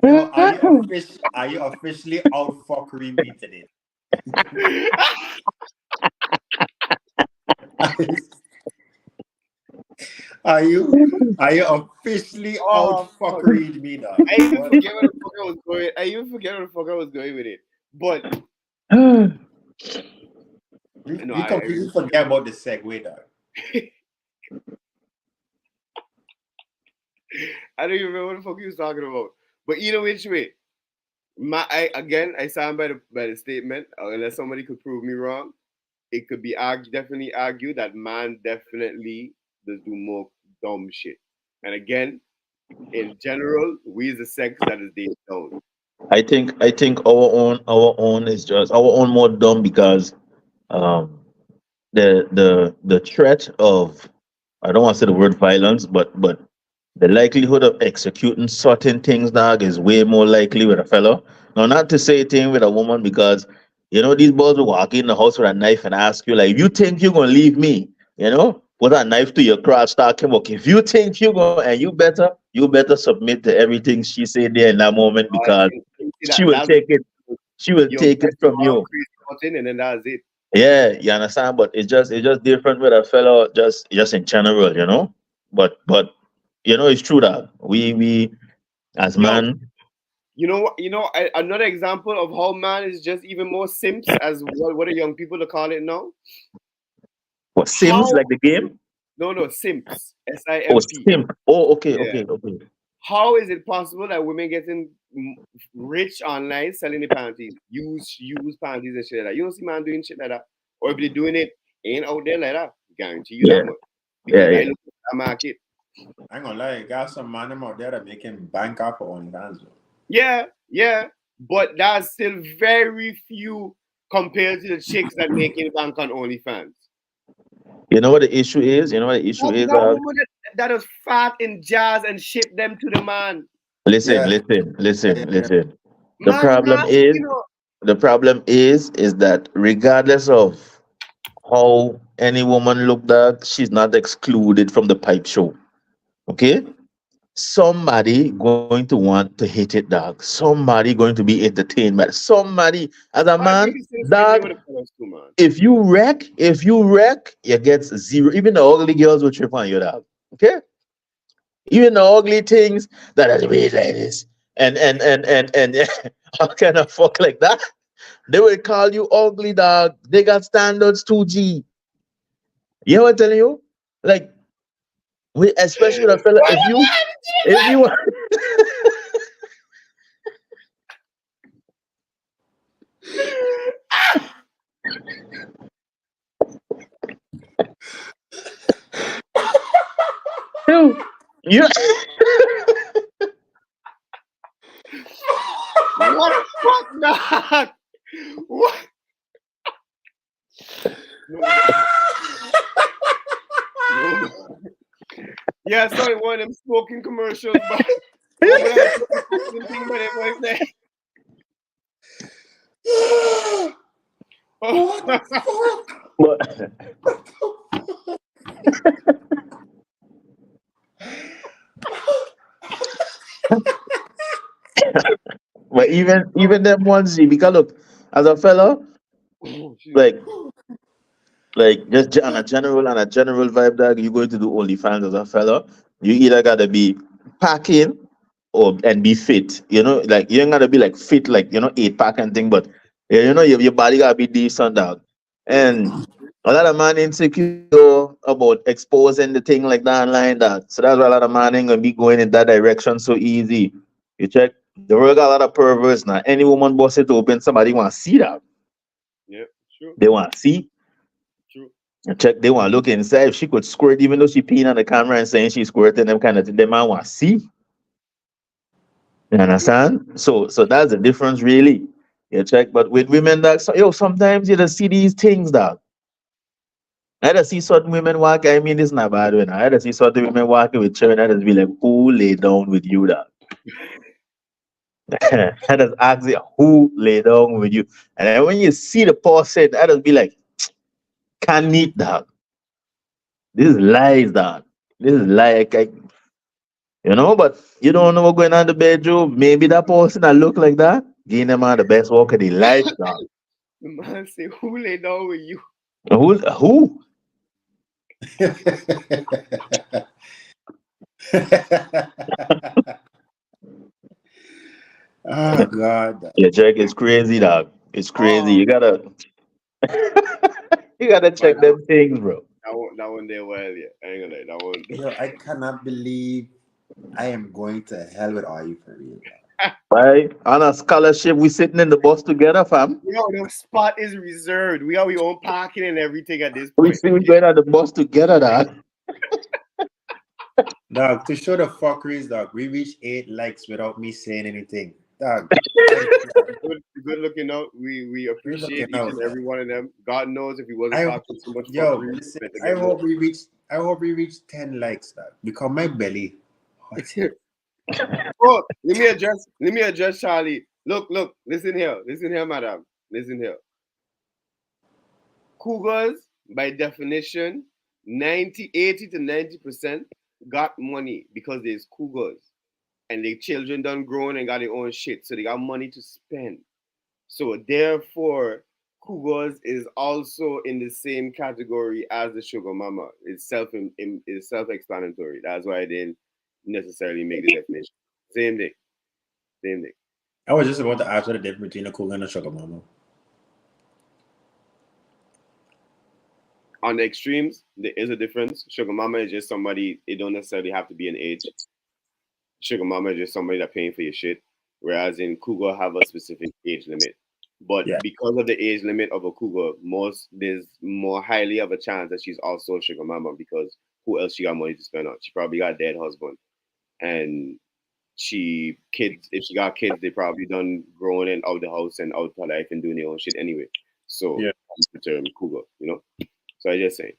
yo, are you officially out fuckery me today? Are you officially out Oh, fuck. fuckery me now? I even What? forget where the fuck I was going. I even forget where the fuck I was going with it. But We, no, we completely forget about the segue, dog. I don't even remember what the fuck he was talking about. But either which way, I stand by the statement. Unless somebody could prove me wrong, it could be definitely argued that man definitely does do more dumb shit. And again, in general, we is the sex that is dated down. I think our own is just our own more dumb because um the threat of, I don't want to say the word violence, but the likelihood of executing certain things, dog, is way more likely with a fella. Now, not to say a thing with a woman because these boys will walk in the house with a knife and ask you like, "You think you're gonna leave me?" Put a knife to your crotch, start him. Okay, if you think you're gonna, and you better submit to everything she said there in that moment I because think she will that's take it. She will your take it best from wild you. crazy button, and then that's it. Yeah, you understand, but it's just different with a fellow, just in general, But it's true that we as Yo, man, you know what? Another example of how man is just even more simps as what are young people to call it now? what Sims How like the game? no simps Oh, SIMP. simp. Oh, okay, Yeah. okay. how is it possible that women getting rich online selling the panties, use panties and shit like that? You don't see man doing shit like that, or if they're doing it, ain't out there like that. Guarantee you Yeah, that much because yeah, I yeah. look at that market. I ain't gonna lie, you got some man them out there that making bank off of OnlyFans. Bro. Yeah, but that's still very few compared to the chicks that making bank on OnlyFans. You know what the issue is? You know what the issue is? That woman that is fat in jars and ship them to the man. Listen, Yeah, listen, yeah, listen, yeah. listen. The Man, problem is, you know. that regardless of how any woman look like, she's not excluded from the pipe show. Okay? Somebody going to want to hit it, dog. Somebody going to be entertained by it. Somebody, as a I think man, it's the same thing dog, with the fellas too, man. if you wreck, you get zero. Even the ugly girls will trip on you, dog. Okay? Even the ugly things that are weird like this. And all kind of fuck like that. They will call you ugly, dog. They got standards 2G. You know what I'm telling you? Like, especially with a fella, if you you you What the fuck, dog? What? No. Yeah, sorry, one of them smoking commercials, but oh, but I fucking thing, but what is that? Oh. but, but even them ones, because look, as a fella, Oh, shit. like just on a general vibe, dog, you going to do OnlyFans as a fella, you either gotta be packing or and be fit. You know, like you ain't gotta be like fit, like 8 pack and thing, but yeah, your body gotta be decent, dog. And a lot of man insecure about exposing the thing like that online, that. So that's why a lot of man ain't gonna be going in that direction so easy. You check the world got a lot of perverts now. Any woman boss it open, somebody wanna see that. Yeah, sure, They wanna see. true. Check, they want to look inside. If she could squirt, even though she peeing on the camera and saying she's squirting, them kind of thing, they might want to see. You understand? So that's the difference, really. You check, but with women, that sometimes you just see these things, dog. I just see certain women walk. I mean, it's not bad when I just see certain women walking with children. I just be like, who lay down with you, dog? I just ask you, who lay down with you? And then when you see the person, I just be like, can't eat, dog. This is lies, dog. This is lie. But you don't know what's going on in the bedroom. Maybe that person that look like that, giving them all the best walk of their life, dog. The man say, "Who lay down with you?" Who? Oh God. Yeah, Jack, it's crazy, dog. It's crazy. Oh, You gotta man, check them things, bro. that one there, well, yeah, I ain't gonna lie, that one. Yo, I cannot believe I am going to hell with all you for real. Right? On a scholarship, we sitting in the bus together, fam. Yo, the spot is reserved. We have our own parking and everything at this We point. see we going on the bus together, dog. Dog, to show the fuckeries, dog, we reached 8 likes without me saying anything. Dog, I, Good looking out. We we're appreciate looking each out, and dog. every one of them. God knows if he wasn't I talking so much Yo, fuckery, listen, better I get more. hope we reach I hope we reach 10 likes, dog. Because my belly hot. Oh, let me address Charlie. Look, listen here, madam. Listen here. Cougars, by definition, 80 to 90% got money because there's cougars. And their children done grown and got their own shit. So they got money to spend. So therefore, cougars is also in the same category as the sugar mama. It's self-explanatory. That's why I didn't necessarily make the definition. Same thing. Same thing. I was just about to ask what the difference between a cougar and a sugar mama. On the extremes, there is a difference. Sugar mama is just somebody, it don't necessarily have to be an age. sugar mama is just somebody that paying for your shit. Whereas in cougar have a specific age limit. But Yeah. because of the age limit of a cougar, there's more highly of a chance that she's also a sugar mama because who else she got money to spend on? She probably got a dead husband. And if she got kids, they probably done growing and out the house and out her life and doing their own shit anyway. So Yeah. that's the term cougar. So I just say.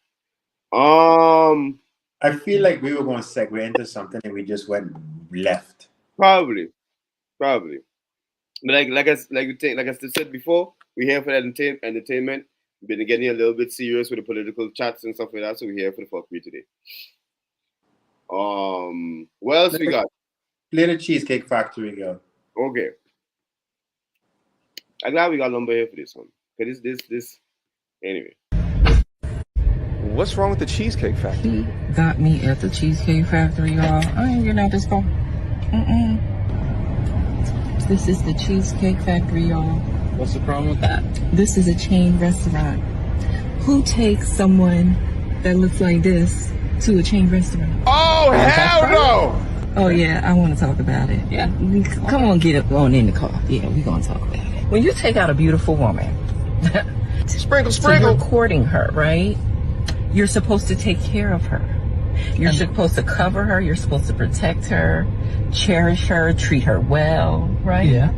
Um I feel like we were going to segue into something and we just went left. probably. Probably. But like I said before, we're here for entertainment. We've been getting a little bit serious with the political chats and stuff like that, so we're here for the fuckery today. What else we got? Play the Cheesecake Factory, girl. Okay. I'm glad we got Lumber here for this one. Cause this anyway. What's wrong with the Cheesecake Factory? He got me at the Cheesecake Factory, y'all. I ain't getting out this car. This is the Cheesecake Factory, y'all. What's the problem with that? This is a chain restaurant. Who takes someone that looks like this to a chain restaurant? Oh, hell no! Oh, yeah, I want to talk about it. Yeah. Come on, get up on in the car. Yeah, we're going to talk about it. When you take out a beautiful woman, Sprinkle, so sprinkle. you're courting her, right? You're supposed to take care of her. You're supposed to cover her. You're supposed to protect her, cherish her, treat her well, right? Yeah.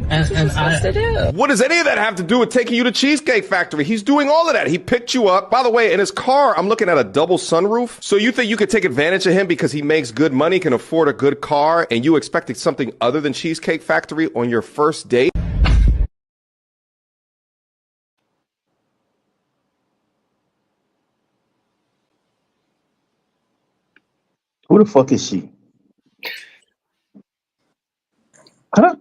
That's what you're supposed to do. What does any of that have to do with taking you to Cheesecake Factory? He's doing all of that. He picked you up. By the way, in his car, I'm looking at a double sunroof. So you think you could take advantage of him because he makes good money, can afford a good car, and you expected something other than Cheesecake Factory on your first date? Who the fuck is she? Huh?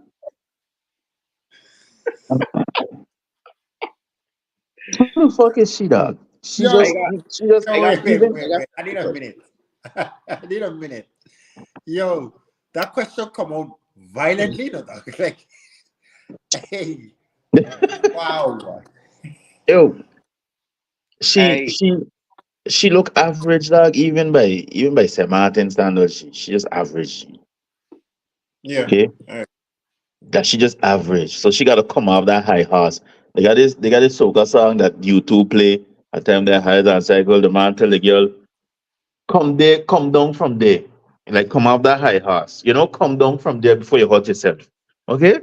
Who the fuck is she, dog? She Yo, just, she just, No, wait. even, I need a minute. I need a minute. Yo, that question come out violently, no, dog. Like, hey, wow. yo, she, Hey. she look average, dog. Even by St. Martin standards, she just average. Yeah. Okay, Alright. that she just average. So she gotta come off that high horse. They got this soca song that U2 play at time they high and cycle. The man tell the girl, come there, come down from there. Like come off that high horse. Come down from there before you hurt yourself. Okay?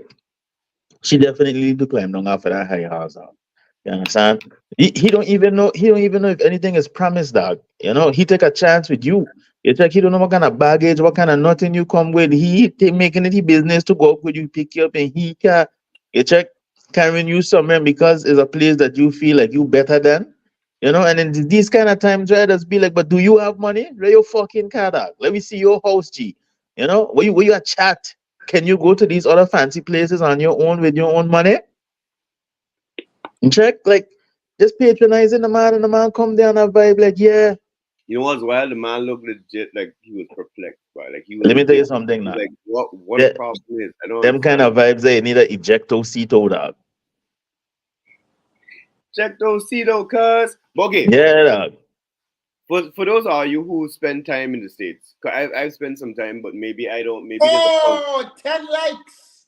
She definitely need to climb down off of that high horse. Dog. You understand? He don't even know if anything is promised, dog. He take a chance with you. You check he don't know what kind of baggage, what kind of nothing you come with. He take making it his business to go up with you, pick you up, and he can you check carrying you somewhere because it's a place that you feel like you better than. And in these kind of times, right, just be like, but do you have money? Where your fucking car, dog? Let me see your house, G. Where you at chat? Can you go to these other fancy places on your own with your own money? Check, like, just patronizing the man, and the man come down and vibe, like, yeah. You know what's wild? The man looked legit like he was perplexed, right? Like he was. Let me tell you legit- something he was now. Like what Yeah. the problem is? I don't. Them kind of vibes, they need a ejecto seato, dog. check those Cedo, cuz. Okay. Yeah, dog. For those of you who spend time in the States, 'cause I've spent some time, but maybe I don't. Maybe there's a Oh, 10 likes.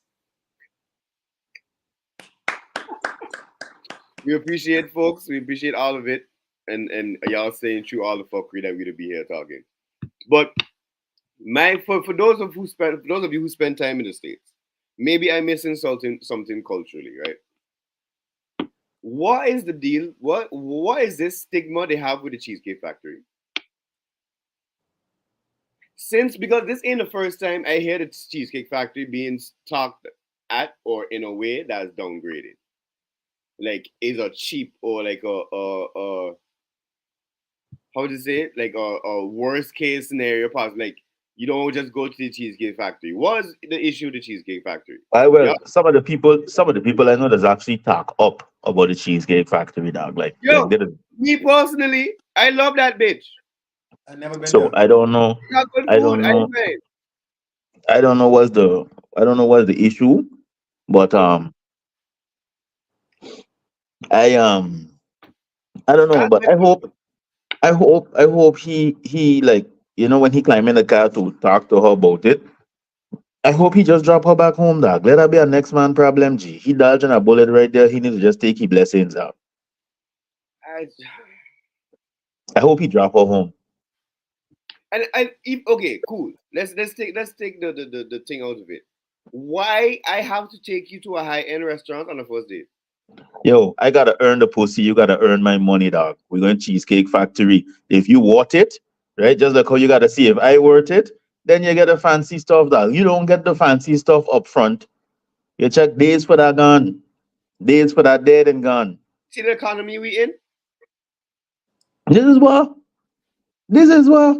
we appreciate folks. We appreciate all of it, and y'all saying through all the fuckery that we'd be here talking. But for those of you who spend time in the States, maybe I'm missing something culturally, right? What is the deal? What is this stigma they have with the Cheesecake Factory? Because this ain't the first time I hear the Cheesecake Factory being talked at or in a way that's downgraded. Like is a cheap or like a how to say it? Like a worst case scenario possible. Like you don't just go to the Cheesecake Factory. What's the issue with the Cheesecake Factory? Some of the people I know that's actually talk up about the Cheesecake Factory, dog. Like, Yo, they did me personally, I love that bitch. I've never been so there. I don't know. She got good I food. don't know. Anyway. I don't know what's the issue, but I I don't know, but I hope he like when he climb in the car to talk to her about it, I hope he just drop her back home, dog. Let her be a next man problem, G. He dodging a bullet right there. He need to just take his blessings out. I, I hope he drop her home. and if, okay, cool. Let's take the thing out of it. Why I have to take you to a high end restaurant on the first date? Yo, I gotta earn the pussy. You gotta earn my money, dog. We're going Cheesecake Factory. If you want it, right? Just like how you gotta see if I worth it, then you get the fancy stuff, dog. You don't get the fancy stuff up front. You check days for that gun, days for that dead and gone. See the economy we in? This is what. This is what.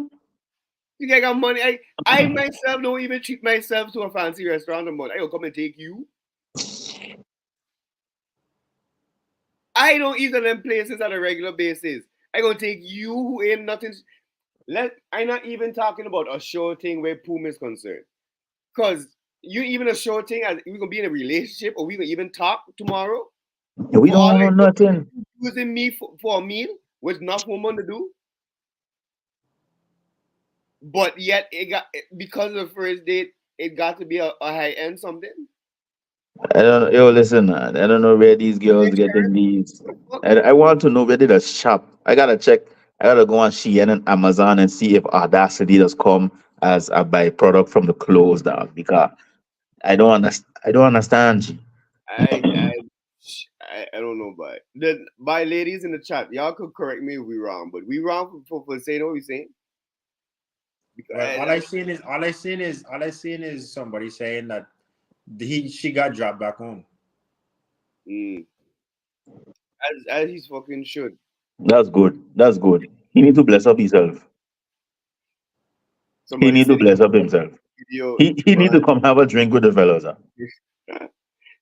You guys got money. I myself don't even treat myself to a fancy restaurant a month. I will come and take you. I don't eat at them places on a regular basis. I gonna take you who ain't nothing. I'm not even talking about a show thing where Poom is concerned. Cause you even a show thing as we gonna be in a relationship or we gonna even talk tomorrow. We All don't I know nothing. using me for a meal with enough woman to do. But yet it got because of the first date, it got to be a high end something. I don't. Yo, listen, man. I don't know where these girls getting these. I want to know where they the shop. I gotta check. I gotta go on Shein and Amazon and see if Audacity does come as a byproduct from the clothes, dog. Because I don't understand. I don't understand. G. I don't know, but by ladies in the chat, y'all could correct me if we wrong, but we wrong for saying what we saying. Well, all I seen is somebody saying that she got dropped back home. As he's fucking should. That's good. That's good. He need to bless up himself. Somebody he need to said bless up himself. He need to come have a drink with the fellas.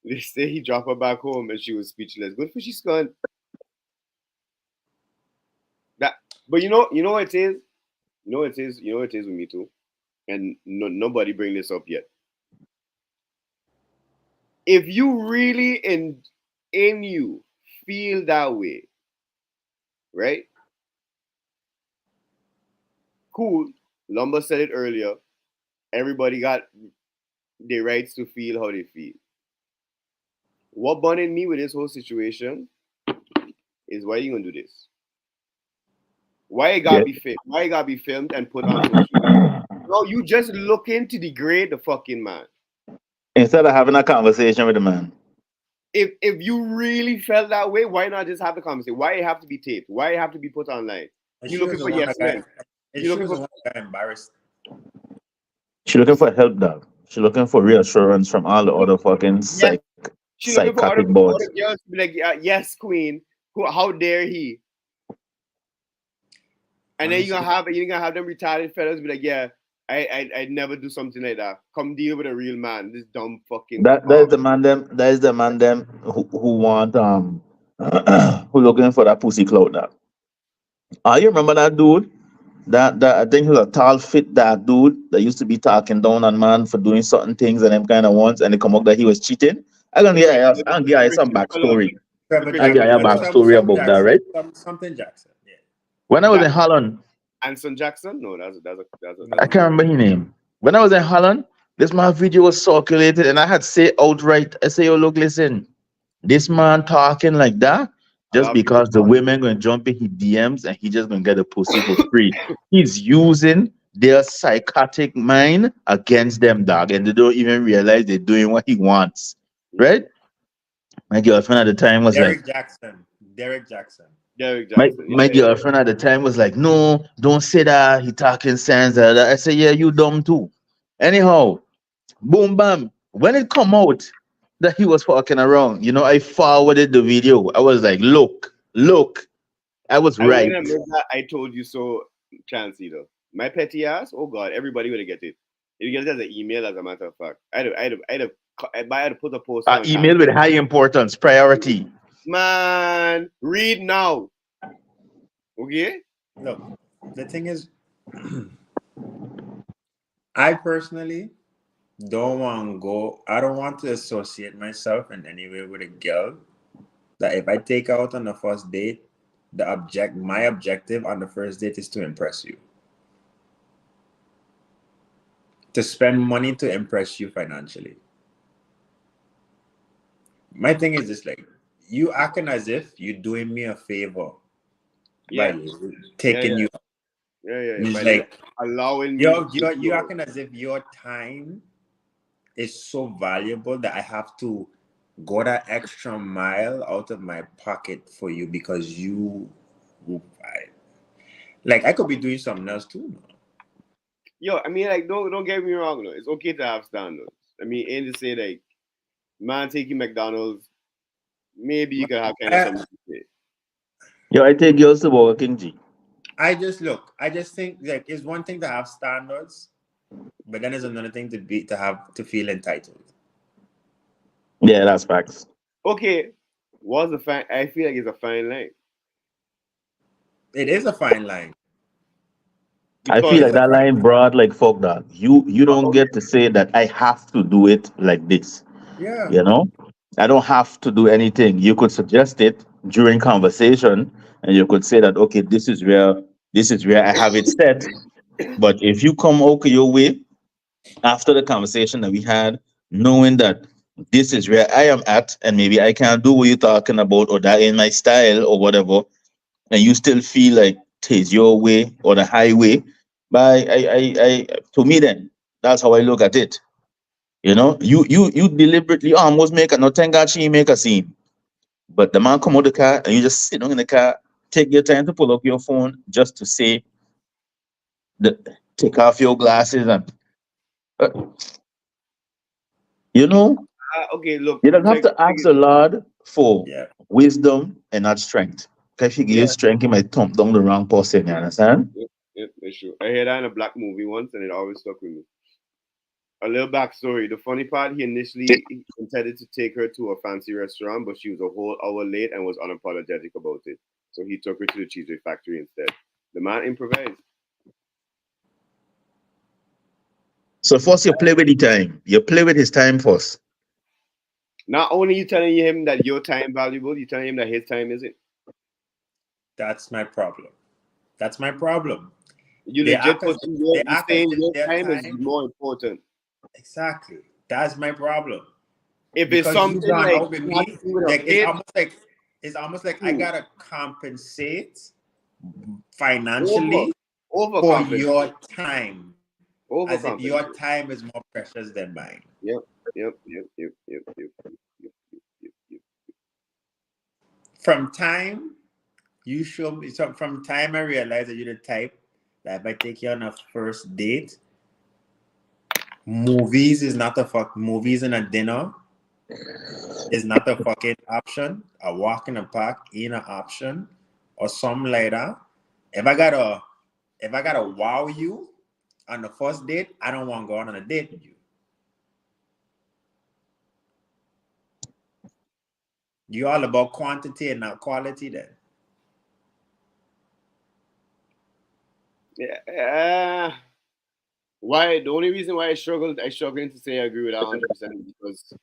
They say he dropped her back home and she was speechless. Good for she's gone. But you know what it is? You know what it is with me too. And nobody bring this up yet. If you really in you feel that way, right? Cool. Lumber said it earlier. Everybody got their rights to feel how they feel. What bonded me with this whole situation is why you gonna do this? Why it gotta be filmed? Why it gotta be filmed and put on social media? No, you just looking to degrade the fucking man. Instead of having a conversation with the man. If you really felt that way, why not just have the conversation? Why it have to be taped? Why it have to be put online? You looking for yes men? You looking for embarrassed? She looking for help, dog. She looking for reassurance from all the other fucking psychotic boards. Girls be like, yes, queen. How dare he? And then you're gonna have them retarded fellas be like, yeah, I'd never do something like that. Come deal with a real man. This dumb fucking. That is the man them who want who looking for that pussy clout now. You remember that dude? That I think he was a tall, fit that dude that used to be talking down on man for doing certain things and them kind of ones, and it come up that he was cheating. I'm gonna give you some backstory. I'll give you a backstory about that, right? Something Jackson. Yeah. When I was in Holland. Anson Jackson? No, that's I can't remember his name. When I was in Holland, this man video was circulated, and I had say outright, I say, "Oh look, listen, this man talking like that just because the women gonna jump in his DMs and he just gonna get a pussy for free. He's using their psychotic mind against them, dog, and they don't even realize they're doing what he wants, right?" My girlfriend at the time was Derek Jackson. My girlfriend at the time was like, "No, don't say that. He talking sense." I said, "Yeah, you dumb too." Anyhow, boom, bam. When it come out that he was walking around, I forwarded the video. I was like, look. I was right. I told you so, Chancey, though. My petty ass, oh God, everybody would get it. You get it as an email, as a matter of fact. I had to put a post on. Email with high importance, priority. Man, read now. Okay? Look, the thing is, I personally don't want to associate myself in any way with a girl that if I take her out on the first date, my objective on the first date is to impress you. to spend money to impress you financially. My thing is just like you acting as if you're doing me a favor by Yeah. taking Yeah. you. Yeah. It's By like allowing me you're to you're do you're it. acting as if your time is so valuable that I have to go that extra mile out of my pocket for you because I could be doing something else too. Man. Yo, I mean, like, don't get me wrong, though. It's okay to have standards. I mean, ain't to say like, man, taking McDonald's, maybe you can have kind of I, something to say. Yo, I take girls to Burger King G. I just think like it's one thing to have standards, but then it's another thing to feel entitled. Yeah, that's facts. Okay, what's the fine? I feel like it's a fine line It is a fine line. I It feel because is like a that fine line broad like fuck that. You don't get to say that I have to do it like this. yeah. You know? I don't have to do anything. You could suggest it during conversation and you could say that okay, this is where I have it set. But if you come okay your way after the conversation that we had, knowing that this is where I am at and maybe I can't do what you're talking about or that in my style or whatever, and you still feel like it's your way or the highway, but to me then that's how I look at it. You deliberately almost make a no thank God she make a scene, but the man come out the car and you just sit down in the car, take your time to pull up your phone just to say the take off your glasses and uh, you know okay, look, you don't have check. to ask the Lord for Yeah. wisdom and not strength. Because if he gives Yeah. strength, he might thump down the wrong person. You understand? Yep, that's true. I heard that in a black movie once, and it always stuck with me. A little backstory. The funny part, he initially intended to take her to a fancy restaurant, but she was a whole hour late and was unapologetic about it. So he took her to the Cheesecake Factory instead. The man improvised. So first you play with the time. You play with his time first. Not only you telling him that your time valuable, you telling him that his time isn't. That's my problem. That's my problem. You They legit act as putting they you act as saying if your their time is time more important. exactly. That's my problem. If it's Because you something gone like out with you have to me, do with a like kid, it's almost like I ooh, gotta compensate over financially for overcompensate. your time, as if your Overcompensate. time is more precious than mine. Yep, yep. From time you show me from time I realize that you're the type that if I take you on a first date, movies and a dinner is not a fucking option. A walk in the park ain't an option, or something like that. If I gotta, if I gotta wow you on the first date, I don't want to go out on a date with you. You all about quantity and not quality, then. Yeah. Why the only reason why I struggling to say I agree with that 100% because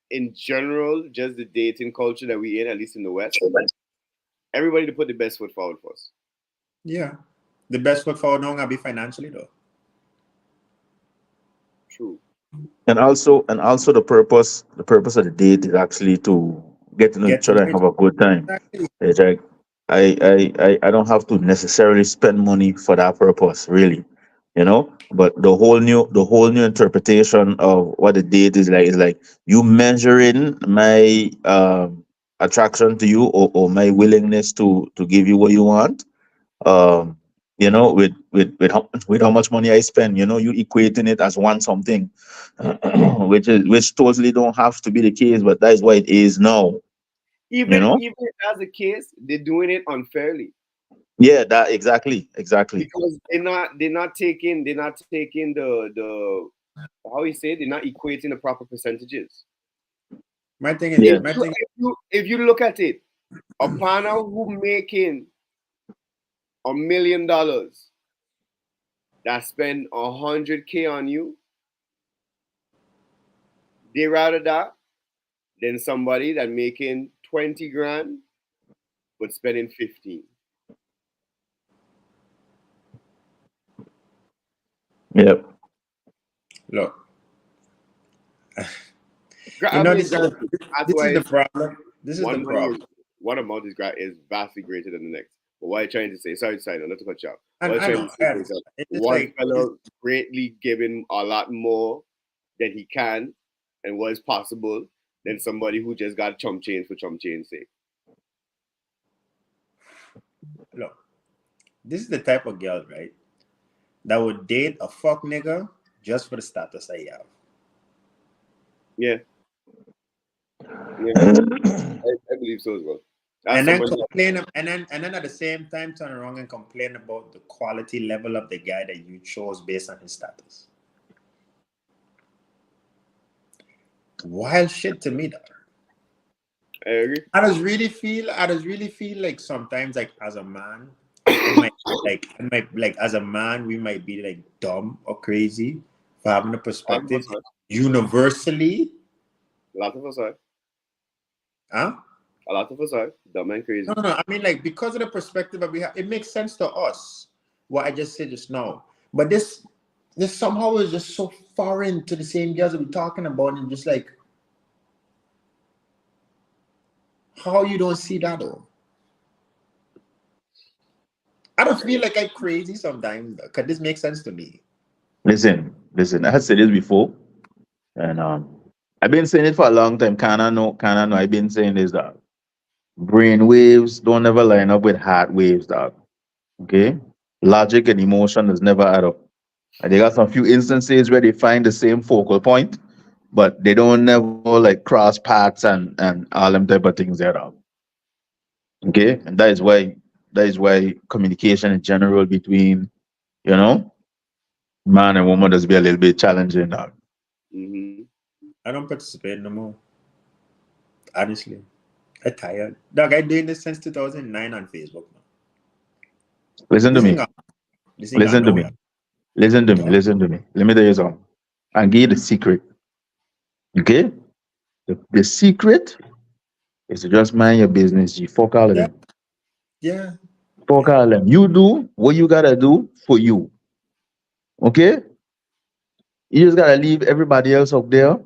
in general, just the dating culture that we in, at least in the West, everybody to put the best foot forward for us. Yeah, the best foot forward don't gotta be financially though. True. And also the purpose of the date is actually to get to know Get each to other know and each have a good time. exactly. It's like I don't have to necessarily spend money for that purpose, really. But the whole new interpretation of what a date is like you measuring my attraction to you or my willingness to give you what you want. Um, with how much money I spend, you equating it as one something, which totally don't have to be the case, but that is what it is now. You know? Even if that's the case, they're doing it unfairly Yeah, that exactly. because they're not taking the how you say it, they're not equating the proper percentages. My thing is, Yeah, If my you thing. if you if you look at it, a partner who making $1 million that spend 100K on you, they rather that than somebody that making 20 grand but spending 15. yep. Look, I mean, granted, that's this why is the problem. This is the one money is problem. one amount is vastly greater than the next. But what I'm trying to say, sorry, not to cut you off. And What I'm I trying know, to say is that it's just one like fellow greatly giving a lot more than he can and was possible than somebody who just got chump change for chump change sake. look, this is the type of girl, right, that would date a fuck nigga just for the status I have. Yeah. I believe so as well. That's And then somebody complain, and then at the same time turn around and complain about the quality level of the guy that you chose based on his status. Wild shit to me, though. I agree. I just really feel like sometimes, like as a man, as a man, we might be like dumb or crazy for having a perspective universally. A lot of us are. Huh? A lot of us are dumb and crazy. No. I mean, like, because of the perspective that we have, it makes sense to us what I just said just now. But this somehow is just so foreign to the same girls that we're talking about, and just like, how you don't see that though? I don't feel like I'm crazy sometimes because this makes sense to me. Listen. I had said this before, and I've been saying it for a long time. Can I know? I've been saying this, dog. Brain waves don't never line up with heart waves, dog. Okay, logic and emotion does never add up. And they got some few instances where they find the same focal point, but they don't never like cross paths and all them type of things there, dog. Okay, and that is why communication in general between you know man and woman does be a little bit challenging, dog. Mm-hmm. I don't participate no more. Honestly, I'm tired. Dog, I doing this since 2009 on Facebook. Man. Listen to me. Listen to me. Nowhere. Listen to me. Listen to me. Let me tell you something. I'll give you the secret. Okay? The secret is to just mind your business. You fuck all of Yeah, them. yeah. Fuck all of them. You do what you gotta do for you. Okay? You just gotta leave everybody else up there.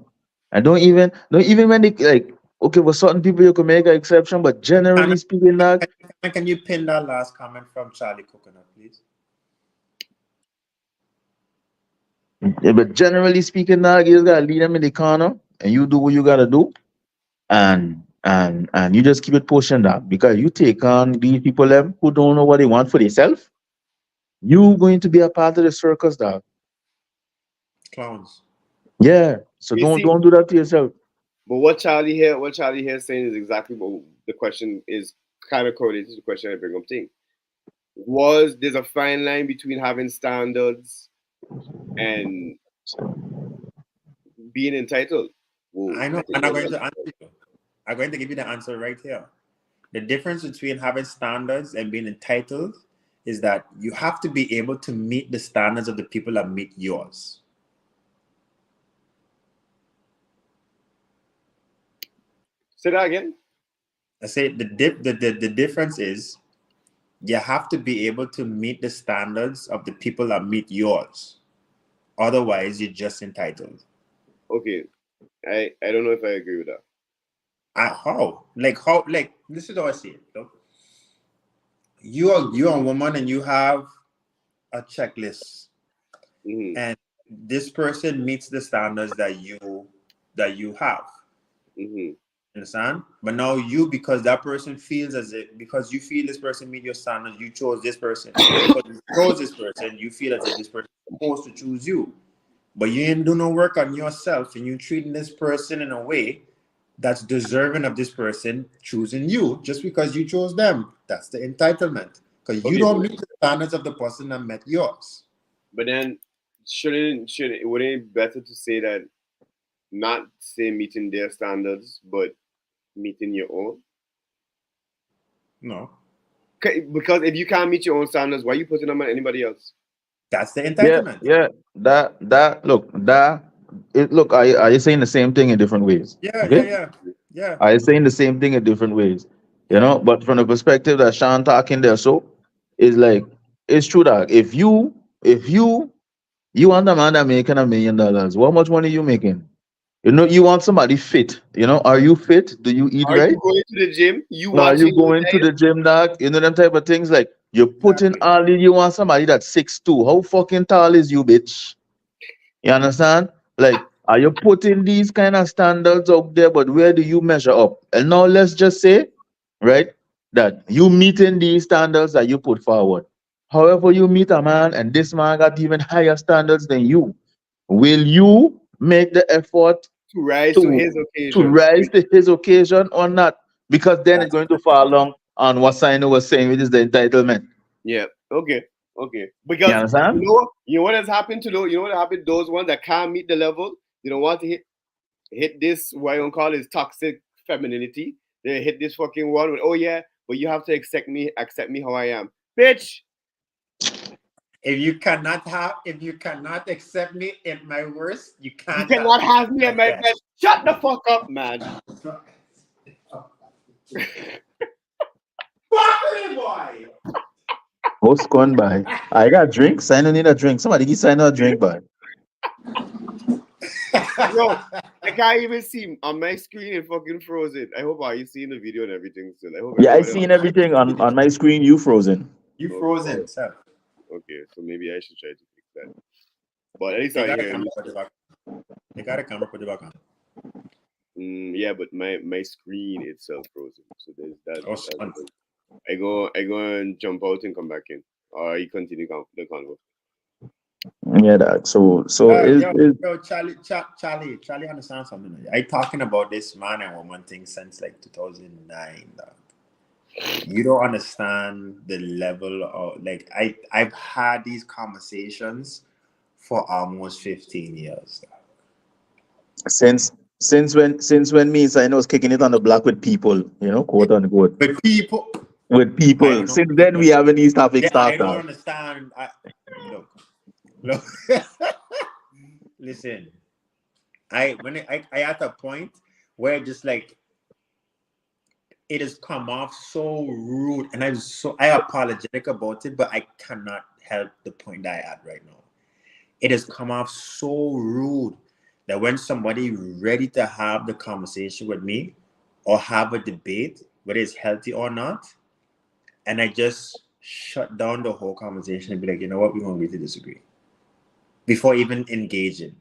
And don't even when they like okay, for certain people you can make an exception, but generally speaking, dog, Can you pin that last comment from Charlie Coconut, please? yeah, but generally speaking, dog, you just gotta leave them in the corner and you do what you gotta do. And you just keep it pushing that because you take on these people them who don't know what they want for themselves, you going to be a part of the circus, dog. Clowns. Yeah. So You see, don't do that to yourself. but what Charlie here is saying is exactly what the question is kind of correlated to the question I bring up. Thing there's a fine line between having standards and being entitled. Whoa, I know, I think and I'm going that's to answer you. I'm going to give you the answer right here. The difference between having standards and being entitled is that you have to be able to meet the standards of the people that meet yours. Say that again. I say the difference is you have to be able to meet the standards of the people that meet yours. Otherwise, you're just entitled. Okay, I don't know if I agree with that. How? Like this is how I see it. Though. You're a woman and you have a checklist, Mm-hmm. and this person meets the standards that you have. Mm-hmm. Understand? But now you, because that person feels as if because you feel this person meet your standards, you chose this person. Because you chose this person, you feel as if this person is supposed to choose you. But you didn't do no work on yourself, and you're treating this person in a way that's deserving of this person choosing you just because you chose them. That's the entitlement. Because you Okay, don't meet the standards of the person that met yours. but then wouldn't it be better to say that not say meeting their standards, but meeting your own? No. Because if you can't meet your own standards, why are you putting them on anybody else? That's the Yeah, entitlement. yeah. Look, are you saying the same thing in different ways? Yeah, Okay? yeah. Are you saying the same thing in different ways? Yeah. But from the perspective that Sean talking there, so it's like it's true that if you You want a man that making $1 million. How much money you making? You know, you want somebody fit. You know, are you fit? Do you eat Are right? you going to the gym? You Are you watching your going to diet? the gym, dog? You know them type of things. Like you put in Exactly. all in. You want somebody that's 6'2". How fucking tall is you, bitch? You understand? Like, are you putting these kind of standards out there? But where do you measure up? And now let's just say, right, that you meeting these standards that you put forward. However, you meet a man and this man got even higher standards than you. Will you make the effort To rise to to his to occasion. rise to his occasion or not? Because then it's That's going to fall along on what Sino was saying, which is the entitlement. Yeah. Okay. Okay. You Because understand? you know what has happened to those. You know what happened. Those ones that can't meet the level. They don't want to hit this. What I don't call is toxic femininity. They hit this fucking one with, oh yeah, but you have to accept me how I am, bitch. if you cannot accept me in my worst, you You can't cannot have have me at my my best. best. Shut the fuck up, man. Fuck boy. What's going by? I got drinks. I don't need a drink. Somebody give Sino a drink, by. Yo, I can't even see on my screen. It fucking frozen. I hope are you seeing the video and everything still. I hope Yeah, I everyone else. seen everything on my screen. You frozen. You Oh, frozen, sir. okay, so maybe I should try to fix that. But at least They I got a hear camera, you. put it back. They got a camera, put it back on. Yeah, but my screen itself frozen. So there's that. Oh, son. I go and jump out and come back in. Or you continue the convo. Yeah, that. So Yo, Charlie, understand something? I talking about this man and woman thing since like 2009. Dog. You don't understand the level of like I've had these conversations for almost 15 years. Dog. since since when me and I was kicking it on the block with people, quote unquote, But people, with I people. don't know. Since then we having these topics Yeah, I talked don't of. understand. Look. Listen, I at a point where just like it has come off so rude, and I apologetic about it, but I cannot help the point that I at right now. It has come off so rude that when somebody ready to have the conversation with me or have a debate, whether it's healthy or not, and I just shut down the whole conversation and be like, you know what, we're gonna agree to disagree before even engaging.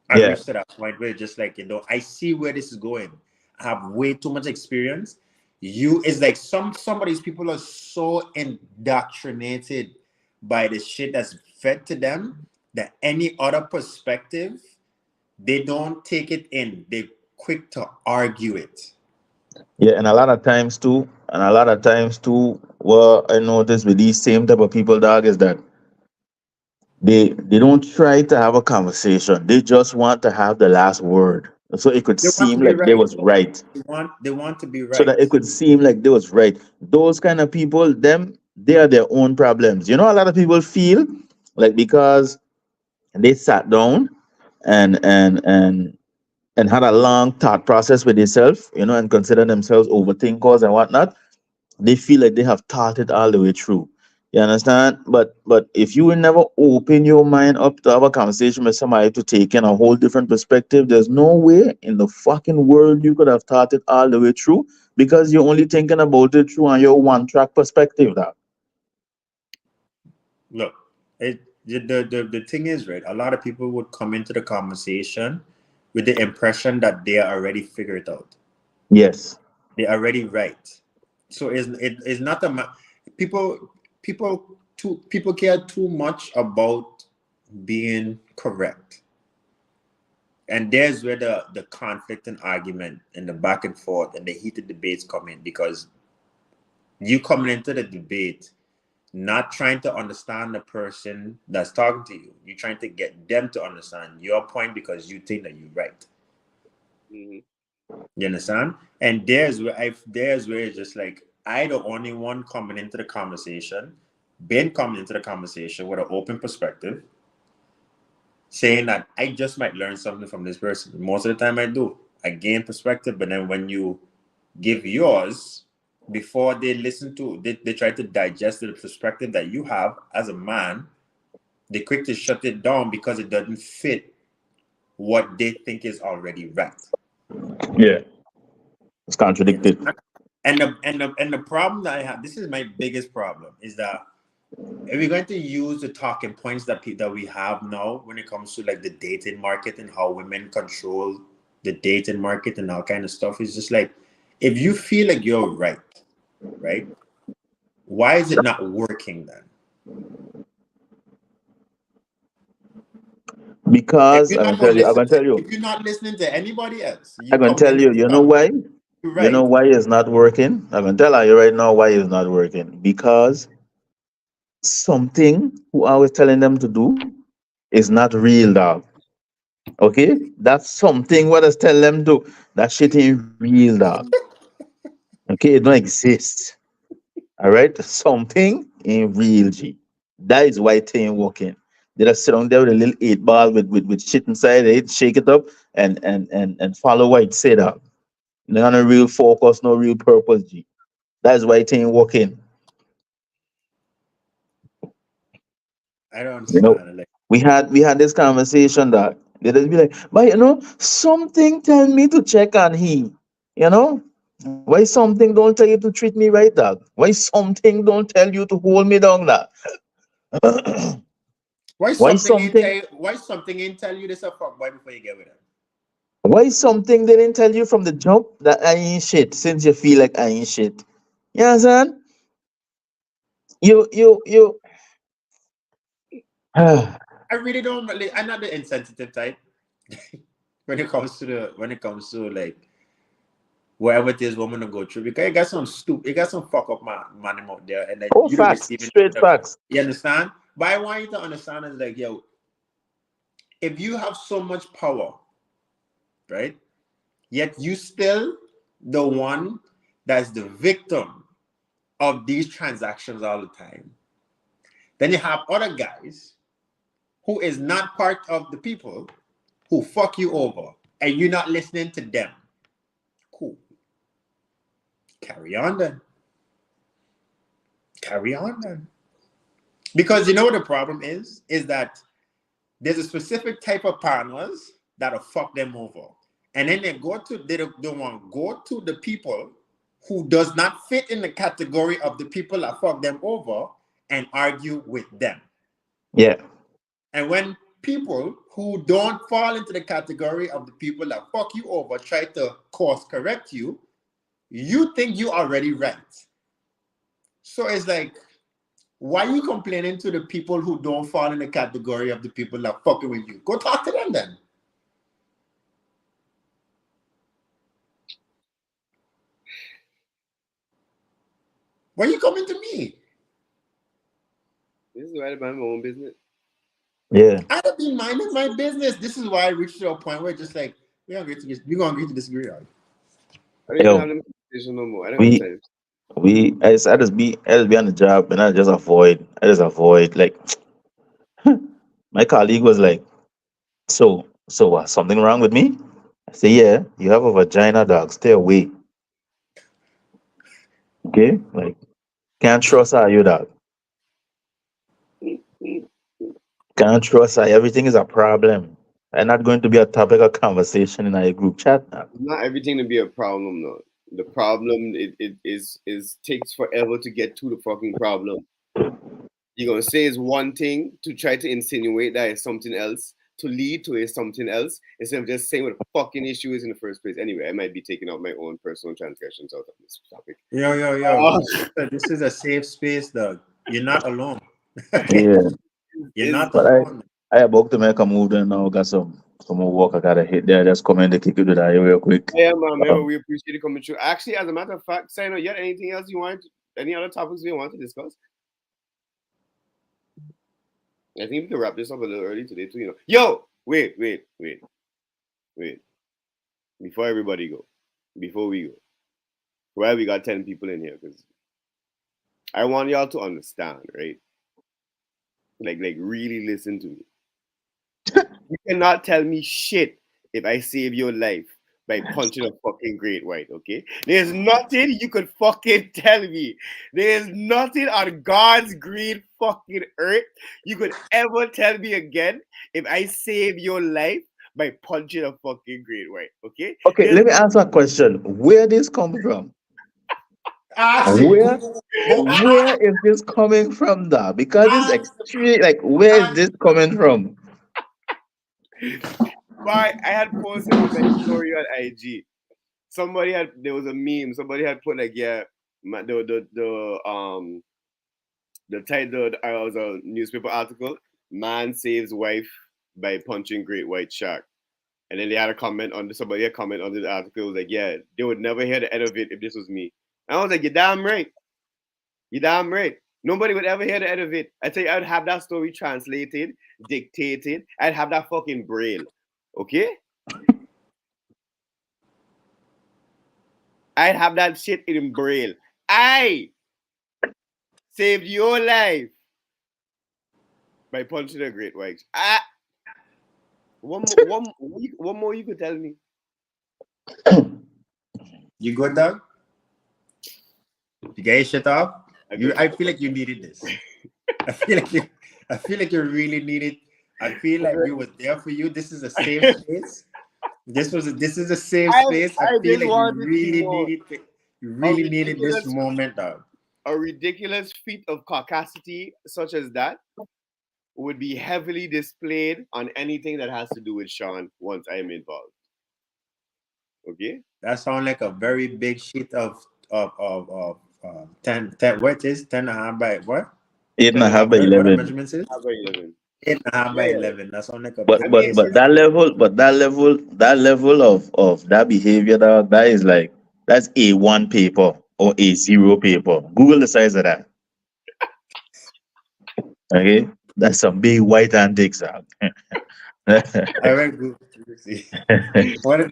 I Yeah. reached to that point where just like, I see where this is going. I have way too much experience. It's like some of these people are so indoctrinated by the shit that's fed to them that any other perspective, they don't take it in. They're quick to argue it. Yeah, and a lot of times too, what I notice with these same type of people, dog, is that they don't try to have a conversation. They just want to have the last word. So it could They want to seem be like they right. was right. They want to be So that it right. could seem like they was right. Those kind of people, they are their own problems. A lot of people feel like because they sat down and and and and had a long thought process with themselves, and consider themselves overthinkers and whatnot, they feel like they have thought it all the way through. You understand? But if you will never open your mind up to have a conversation with somebody to take in a whole different perspective, there's no way in the fucking world you could have thought it all the way through because you're only thinking about it through on your one track perspective. That Look, the thing is, right, a lot of people would come into the conversation with the impression that they are already figured out. yes, They're already right. So it's not people people care too much about being correct. And there's where the conflict and argument and the back and forth and the heated debates come in because you coming into the debate not trying to understand the person that's talking to you. You're trying to get them to understand your point because you think that you're right. Mm-hmm. You understand? And there's where it's just like I the only one coming into the conversation, been coming into the conversation with an open perspective, saying that I just might learn something from this person. Most of the time I do. I gain perspective, but then when you give yours before they listen to they try to digest the perspective that you have as a man, They're quick to shut it down because it doesn't fit what they think is already right. Yeah, it's You contradicted. understand? And the problem that I have, this is my biggest problem, is that if we're going to use the talking points that we have now when it comes to like the dating market and how women control the dating market and all kind of stuff, it's just like, if you feel like you're right, why is it not working then? If Because you're I'm not gonna tell gonna you, I'm listen gonna tell to, you, if you're not listening to anybody else, you I'm gonna tell you, convinced you know yourself why? you're You know right. why it's not working? I'm gonna tell you right now why it's not working. Because something who I was telling them to do is not real, dog. Okay? That's something what I was telling them to. That shit ain't real, dog. Okay, it don't exist. All right? Something ain't real, G. That is why it ain't working. They just sit down there with a little 8 ball with shit inside it, shake it up and follow what it said up. Not a real focus, no real purpose, G. That's why it ain't working. I don't You know, understand. Like, we had this conversation that they just be like, but something tell me to check on him. You know, why something don't tell you to treat me right, dog? Why something don't tell you to hold me down, dog? Why something? why something ain't tell you this a fuck boy before you get with him? Why something they didn't tell you from the jump that I ain't shit since you feel like I ain't shit? You understand? You. I really don't really, I'm not the insensitive type when it comes to like whatever it is women to go through, because you got some fuck up man out there, and that Oh, you the facts, receiving straight end of it. facts. You understand? But I want you to understand is like, yo, if you have so much power, right? Yet you still the one that's the victim of these transactions all the time. Then you have other guys who is not part of the people who fuck you over, and you're not listening to them. Cool. Carry on then. Carry on then. Because you know what the problem is that there's a specific type of partners that'll fuck them over. And then they want to go to the people who does not fit in the category of the people that fuck them over and argue with them. Yeah. And when people who don't fall into the category of the people that fuck you over try to course correct you, you think you already right. So it's like, why are you complaining to the people who don't fall in the category of the people that fucking with you? Go talk to them then. Why are you coming to me? This is right about my own business. Yeah. I'd have been minding my business. This is why I reached to a point where it's just like, we're gonna agree to disagree on. I don't even have Yo, them conversation no more. I don't have we time. I just be on the job and I just avoid like my colleague was like, so what, something wrong with me? I say, yeah, you have a vagina, dog. Stay away. Okay? Like, can't trust her, you dog. Can't trust her. Everything is a problem. And not going to be a topic of conversation in a group chat now. Not everything to be a problem though. The problem it is takes forever to get to the fucking problem. You're gonna say is one thing to try to insinuate that it's something else to lead to is something else instead of just saying what the fucking issue is in the first place. Anyway, I might be taking out my own personal transgressions out of this topic. Yo. This is a safe space, dog. You're not alone. Yeah. You're Is not But I alone. I about to make a move there now. Got some more work I gotta hit there. Just come in to kick it with that real quick. yeah, man, Um, we appreciate you coming through. Actually, as a matter of fact, Sino, you had anything else you want? Any other topics you want to discuss? I think we can wrap this up a little early today too. Yo, wait. Before everybody go, before we go, well, we got 10 people in here because I want y'all to understand, right? Like really listen to me. You cannot tell me shit if I save your life by punching a fucking great white, okay? There's nothing you could fucking tell me. There's nothing on God's green fucking earth you could ever tell me again if I save your life by punching a fucking great white, okay? Okay, let me ask a question. Where this come from? Ask it. Where where is this coming from though? Because it's extreme, like where is this coming from? But I had posted this like story on IG. There was a meme. Somebody had put like, yeah, the title was a newspaper article. Man saves wife by punching great white shark. And then they had a comment on somebody had comment on the article like, yeah, they would never hear the end of it if this was me. And I was like, you're damn right. You're damn right. Nobody would ever hear the end of it. I tell you, I'd have that story translated, dictated. I'd have that fucking braille. Okay? I'd have that shit in braille. I saved your life by punching a great white. One more you could tell me. You good, dog? You get your shit off? I feel like you needed this. I feel like you really needed. I feel like we was there for you. This is a safe space. This is a safe space. I feel like you really needed this moment, dog. A ridiculous feat of caucasity such as that would be heavily displayed on anything that has to do with Sean once I am involved. Okay? That sounds like a very big sheet of 10, what is 10.5 by what? 8.5 by What 11. measurements is? 11. 8.5 by 11. That sounds like a But that level of that behavior that is like that's A1 paper or A0 paper. Google the size of that. Okay, that's some big white antics. I went Google. What it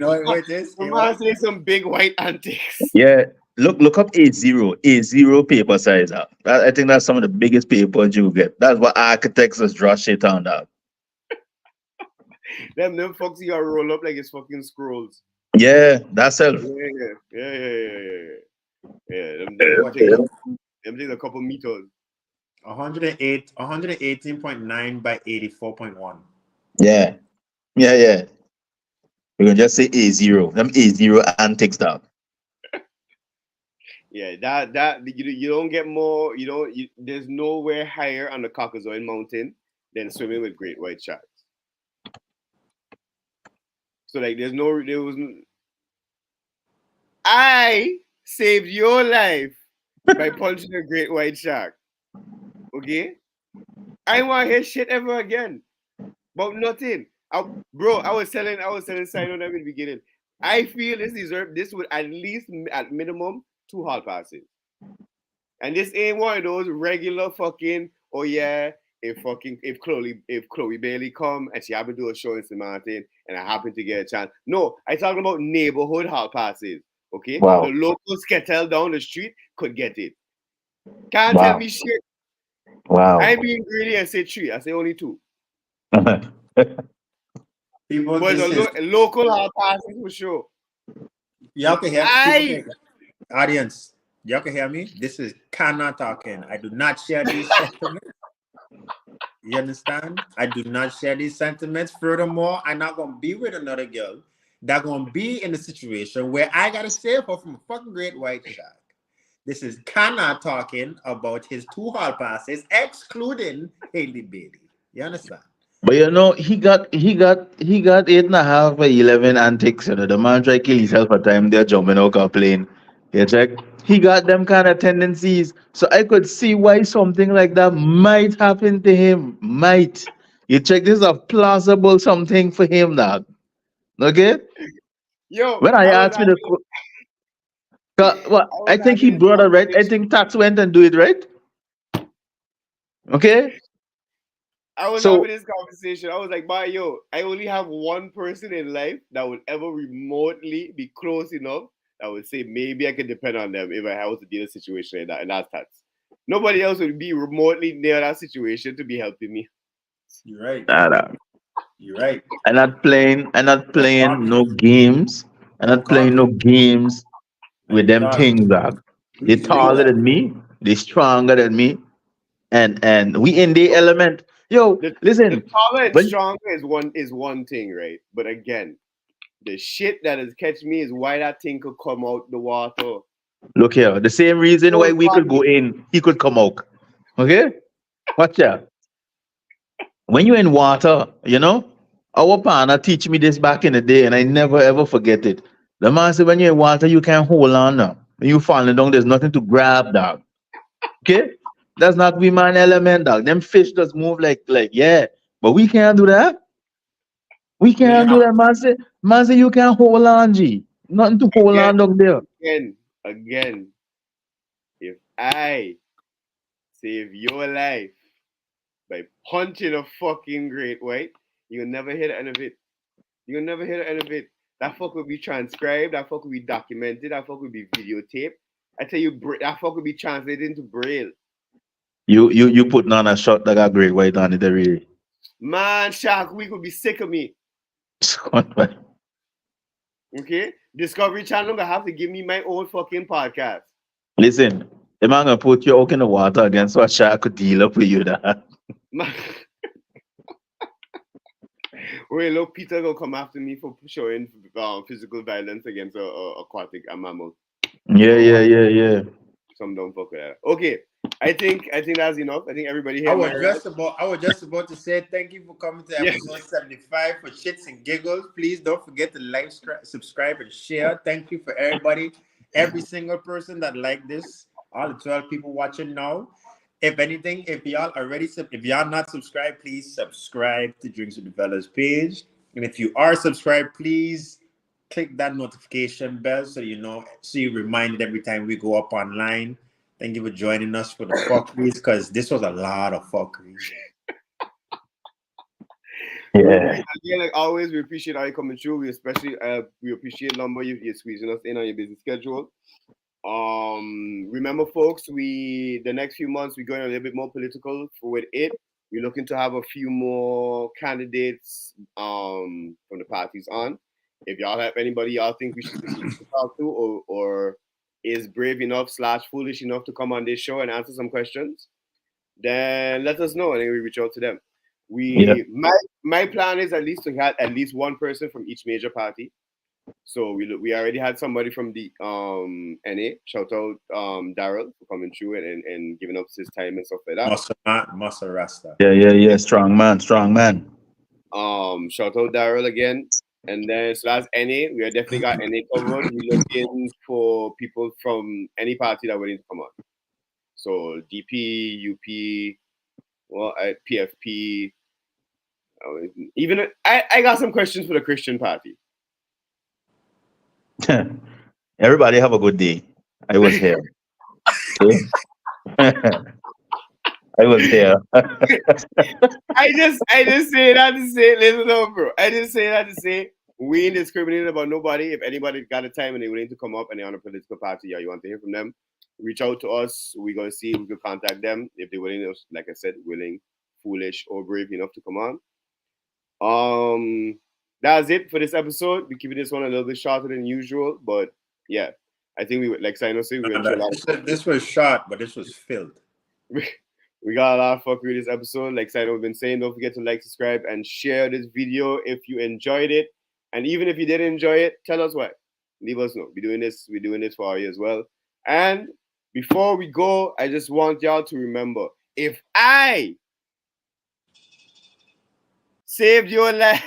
is? I'm gonna say some big white antics. Yeah, look up A0 paper size. I think that's some of the biggest papers you get. That's what architects just draw shit on that. Them fucks you gotta roll up like it's fucking scrolls. Yeah, that's it. Yeah. Them take a couple meters. 118.9 by 84.1. Yeah. We can just say A0. Them A0 antics stuff. Yeah, that you don't get more. There's nowhere higher on the Caucasoid Mountain than swimming with great white sharks. So like, I saved your life by punching a great white shark. Okay, I don't want to hear shit ever again about nothing. I was telling Simon at the beginning. I feel this would at least at minimum 2 hall passes. And this ain't one of those regular fucking, oh yeah, if Chloe Bailey come and she happen to do a show in St. Martin and I happen to get a chance. No, I talking about neighborhood hall passes. Okay? Wow. The local skettel down the street could get it. Can't tell me shit. Wow. I ain't being greedy and say 3. I say only 2. People, but local hall passes for sure. Y'all can hear audience. Y'all can hear me? This is Kana talking. I do not share these sentiments. You understand? I do not share these sentiments. Furthermore, I'm not gonna be with another girl that's gonna be in a situation where I gotta save her from a fucking great white shark. This is Kana talking about his 2 hall passes, excluding Haley Bailey. You understand? But he got 8.5 by 11 antics. The man tried to kill himself a time there jumping out of a plane. You check? He got them kind of tendencies. So I could see why something like that might happen to him. Might. You check, this is a plausible something for him, dog. Okay? Yo, when I asked me I think he brought it right. I think Tax went and do it, right? Okay? I was having this conversation. I was like, yo, I only have one person in life that would ever remotely be close enough that would say maybe I could depend on them if I was to be in a situation like that, and that's Tax. Nobody else would be remotely near that situation to be helping me. You're right. Nah. You're right. I'm not playing no games I'm not playing no games with them Dog, things, dog. They taller than me, they stronger than me, and we in the element. Yo, The listen, taller and when stronger is one thing, right? But again, the shit that has catch me is why that thing could come out the water. look here, the same reason why Whole we could body. go in, he could come out. Okay, watch out. When you're in water, our partner teach me this back in the day, and I never ever forget it. The man said, when you're in water, you can't hold on now. When you falling down, there's nothing to grab, dog. Okay, that's not we man element, dog. Them fish just move like yeah, but we can't do that. We can't do yeah. that, man say you can't hold on, G. Nothing to hold Again, on down there. again, if I save your life by punching a fucking great white, you'll never hear the end of it. You'll never hear the end of it. That fuck will be transcribed. That fuck will be documented. That fuck will be videotaped. I tell you, that fuck will be translated into braille. You putting on a shot that got great white on it, really. Man, Shark Week will be sick of me. Okay? Discovery Channel gonna have to give me my own fucking podcast. Listen, the man gonna put you out in the water again so a shark could deal up with you, dog. Man. Wait, look, Peter gonna come after me for showing physical violence against a mammal. Yeah. Some don't fuck with that. Okay, I think that's enough. I think everybody here. I was just about to say thank you for coming to Yeah. episode 75 for Shits and Giggles. Please don't forget to like, subscribe, and share. Thank you for every single person that liked this. All the 12 people watching now. If anything, if y'all not subscribed, please subscribe to Drinks with the Fellas page. And if you are subscribed, please click that notification bell so you're reminded every time we go up online. Thank you for joining us for the fuckeries, because this was a lot of fuckery. Yeah. Again, like always, we appreciate how you coming through. We especially we appreciate Lumber you're squeezing us in on your busy schedule. Remember, folks, the next few months we're going a little bit more political with it. We're looking to have a few more candidates from the parties on. If y'all have anybody y'all think we should talk to or is brave enough / foolish enough to come on this show and answer some questions, then let us know and then we reach out to them. My plan is at least to have at least one person from each major party. So we already had somebody from the NA. Shout out Daryl for coming through and giving up his time and stuff like that. Muscle Rasta. Yeah. Strong man. Shout out Daryl again. And then so that's NA. We are definitely got NA covered. We're looking for people from any party that willing to come on. So DP, UP, PFP. Even I got some questions for the Christian party. Everybody have a good day. I was here. Okay? I was here. I just say that to say, listen up, bro. I just say that to say we ain't discriminating about nobody. If anybody got a time and they're willing to come up and they're on a political party, you want to hear from them, reach out to us. We're gonna see if we can contact them if they're willing, like I said, willing, foolish, or brave enough to come on. That's it for this episode. We're keeping this one a little bit shorter than usual, but yeah, I think like Sino said, this was short, but this was filled. We got a lot of fuckery this episode. Like Sino been saying, don't forget to like, subscribe, and share this video if you enjoyed it. And even if you didn't enjoy it, tell us why. Leave us know. We're doing this for you as well. And before we go, I just want y'all to remember, if I saved your life.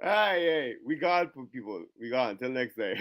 Hey, we gone, people. We gone. Until next time.